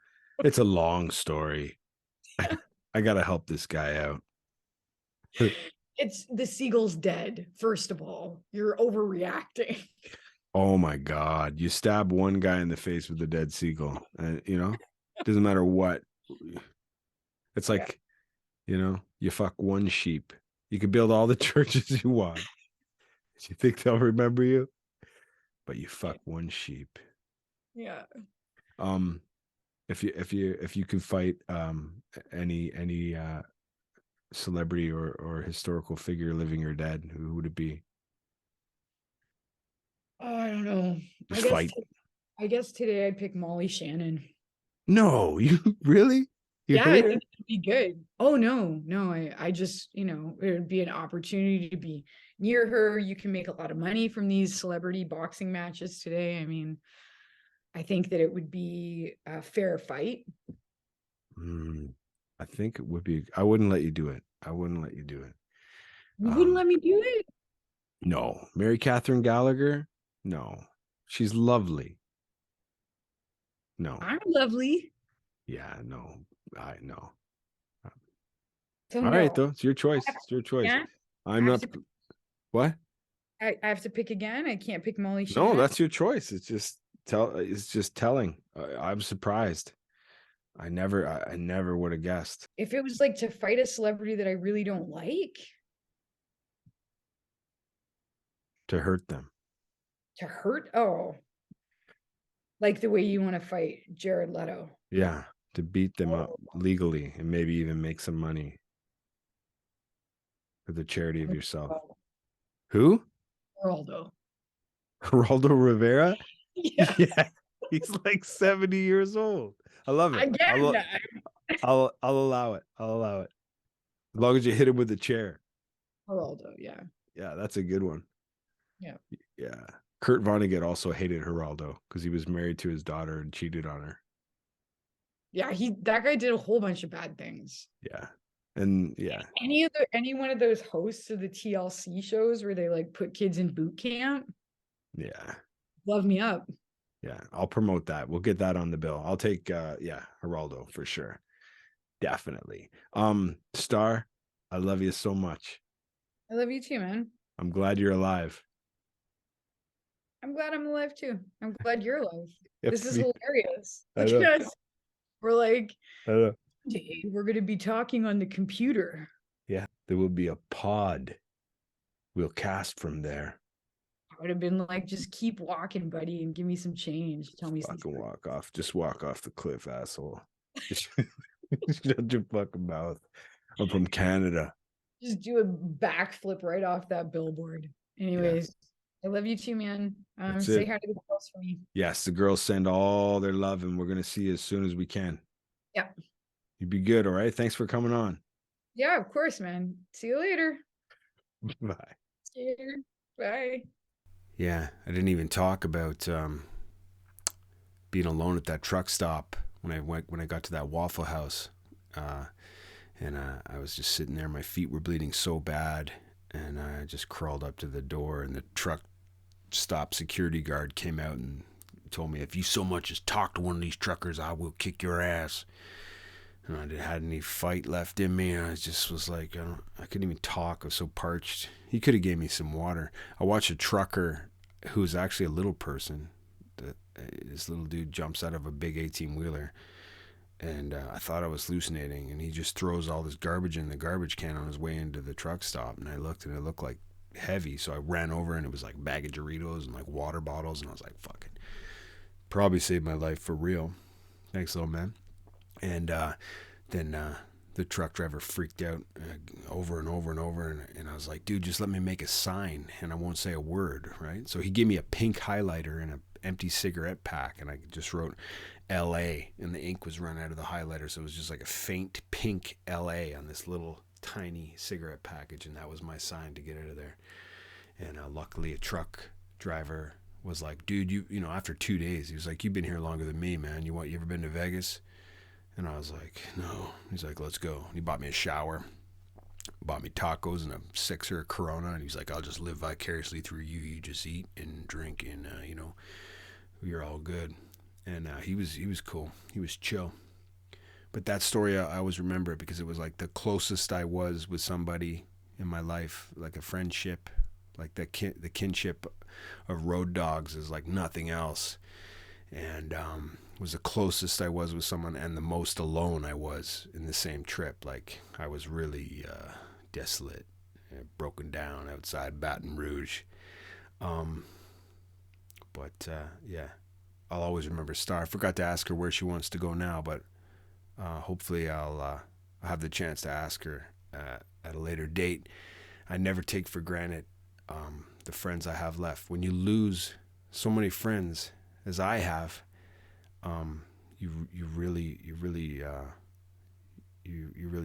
It's a long story. I gotta help this guy out. It's the seagull's dead. First of all, you're overreacting. Oh my God. You stab one guy in the face with a dead seagull. And doesn't matter what. It's like, you fuck one sheep. You can build all the churches you want. You think they'll remember you? But you fuck one sheep. Yeah. If you could fight any celebrity or historical figure, living or dead, who would it be? Oh, I don't know. Just fight. I guess today I'd pick Molly Shannon. No, you really? You I hate her? think it'd be good. Oh no. I just, it would be an opportunity to be near her. You can make a lot of money from these celebrity boxing matches today. I mean, I think that it would be a fair fight. I think it would be. I wouldn't let you do it. I wouldn't let you do it. You wouldn't let me do it? No. Mary Catherine Gallagher? No. She's lovely. No. I'm lovely. Yeah, no. I know. So All right, though. It's your choice. It's your choice. Yeah. I'm not. What? I have to pick again. I can't pick Molly No, Shannon. that's your choice. It's just telling. I'm surprised. I never would have guessed. If it was like to fight a celebrity that I really don't like. To hurt them. To hurt? Oh. Like the way you want to fight Jared Leto. Yeah. To beat them up legally and maybe even make some money for the charity of yourself. Who? Geraldo. Geraldo Rivera? Yeah. Yeah. He's like 70 years old. I love it. Again, I'll allow it. I'll allow it. As long as you hit him with a chair. Geraldo, yeah. Yeah, that's a good one. Yeah. Yeah. Kurt Vonnegut also hated Geraldo because he was married to his daughter and cheated on her. Yeah, that guy did a whole bunch of bad things. Yeah. And yeah. Any one of those hosts of the TLC shows where they like put kids in boot camp? Yeah. Love me up. Yeah, I'll promote that. We'll get that on the bill. I'll take Geraldo for sure. Definitely. Star, I love you so much. I love you too, man. I'm glad you're alive. I'm glad I'm alive too. I'm glad you're alive. Yep, This is hilarious. I know. Because we're like, I know. today we're going to be talking on the computer. Yeah, there will be a pod. We'll cast from there. I would have been like, just keep walking, buddy, and give me some change. Tell me something. Fucking walk off. Just walk off the cliff, asshole. Just shut your fucking mouth. I'm from Canada. Just do a backflip right off that billboard. Anyways, I love you too, man. Say hi to the girls for me. Yes, the girls send all their love, and we're going to see you as soon as we can. Yeah. You'd be good, all right? Thanks for coming on. Yeah, of course, man. See you later. Bye. See you later. Bye. Yeah, I didn't even talk about being alone at that truck stop when I got to that Waffle House, and I was just sitting there. My feet were bleeding so bad, and I just crawled up to the door, and the truck stop security guard came out and told me, if you so much as talk to one of these truckers, I will kick your ass. And I didn't have any fight left in me. I just was like, I couldn't even talk. I was so parched. He could have gave me some water. I watched a trucker who was actually a little person this little dude jumps out of a big 18-wheeler, and I thought I was hallucinating, and he just throws all this garbage in the garbage can on his way into the truck stop, and I looked, and it looked like heavy, so I ran over, and it was like a bag of Doritos and like water bottles, and I was like, fuck it. Probably saved my life for real. Thanks, little man. And then the truck driver freaked out over and over and over, and I was like, dude, just let me make a sign, and I won't say a word, right? So he gave me a pink highlighter and an empty cigarette pack, and I just wrote L.A., and the ink was run out of the highlighter, so it was just like a faint pink L.A. on this little tiny cigarette package, and that was my sign to get out of there. And luckily a truck driver was like, dude, you know, after 2 days, he was like, you've been here longer than me, man. You ever been to Vegas? And I was like, no. He's like, let's go. And he bought me a shower, bought me tacos and a sixer of Corona, and he's like, I'll just live vicariously through you. You just eat and drink, and you know, you're all good. And he was cool. He was chill. But that story, I always remember it because it was like the closest I was with somebody in my life, like a friendship, like the kinship of road dogs is like nothing else. And was the closest I was with someone, and the most alone I was in the same trip. Like I was really desolate, broken down outside Baton Rouge. But yeah, I'll always remember Star. I forgot to ask her where she wants to go now, but hopefully I'll have the chance to ask her at a later date. I never take for granted the friends I have left. When you lose so many friends as I have, you really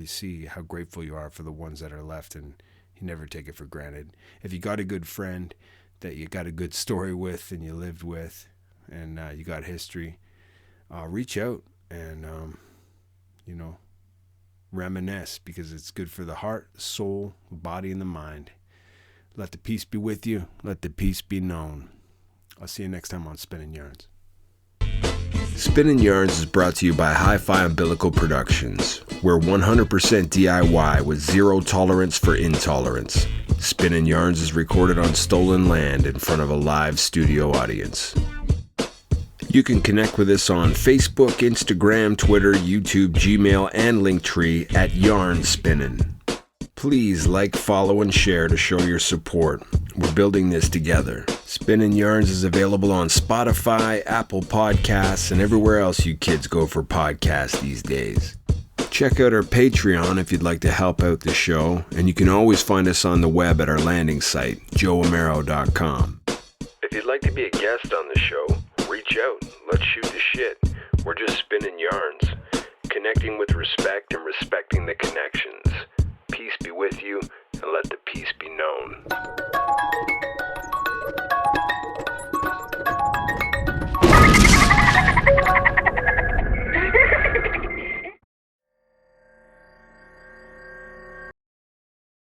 see how grateful you are for the ones that are left, and you never take it for granted. If you got a good friend that you got a good story with and you lived with, and you got history, reach out and you know, reminisce, because it's good for the heart, the soul, the body, and the mind. Let the peace be with you. Let the peace be known. I'll see you next time on Spinning Yarns. Spinning Yarns is brought to you by Hi-Fi Umbilical Productions. We're 100% DIY with zero tolerance for intolerance. Spinning Yarns is recorded on stolen land in front of a live studio audience. You can connect with us on Facebook, Instagram, Twitter, YouTube, Gmail, and Linktree at Yarn Spinning. Please like, follow, and share to show your support. We're building this together. Spinning Yarns is available on Spotify, Apple Podcasts, and everywhere else you kids go for podcasts these days. Check out our Patreon if you'd like to help out the show, and you can always find us on the web at our landing site, joeamaro.com. If you'd like to be a guest on the show, reach out. Let's shoot the shit. We're just spinning yarns, connecting with respect and respecting the connections. Peace be with you, and let the peace be known.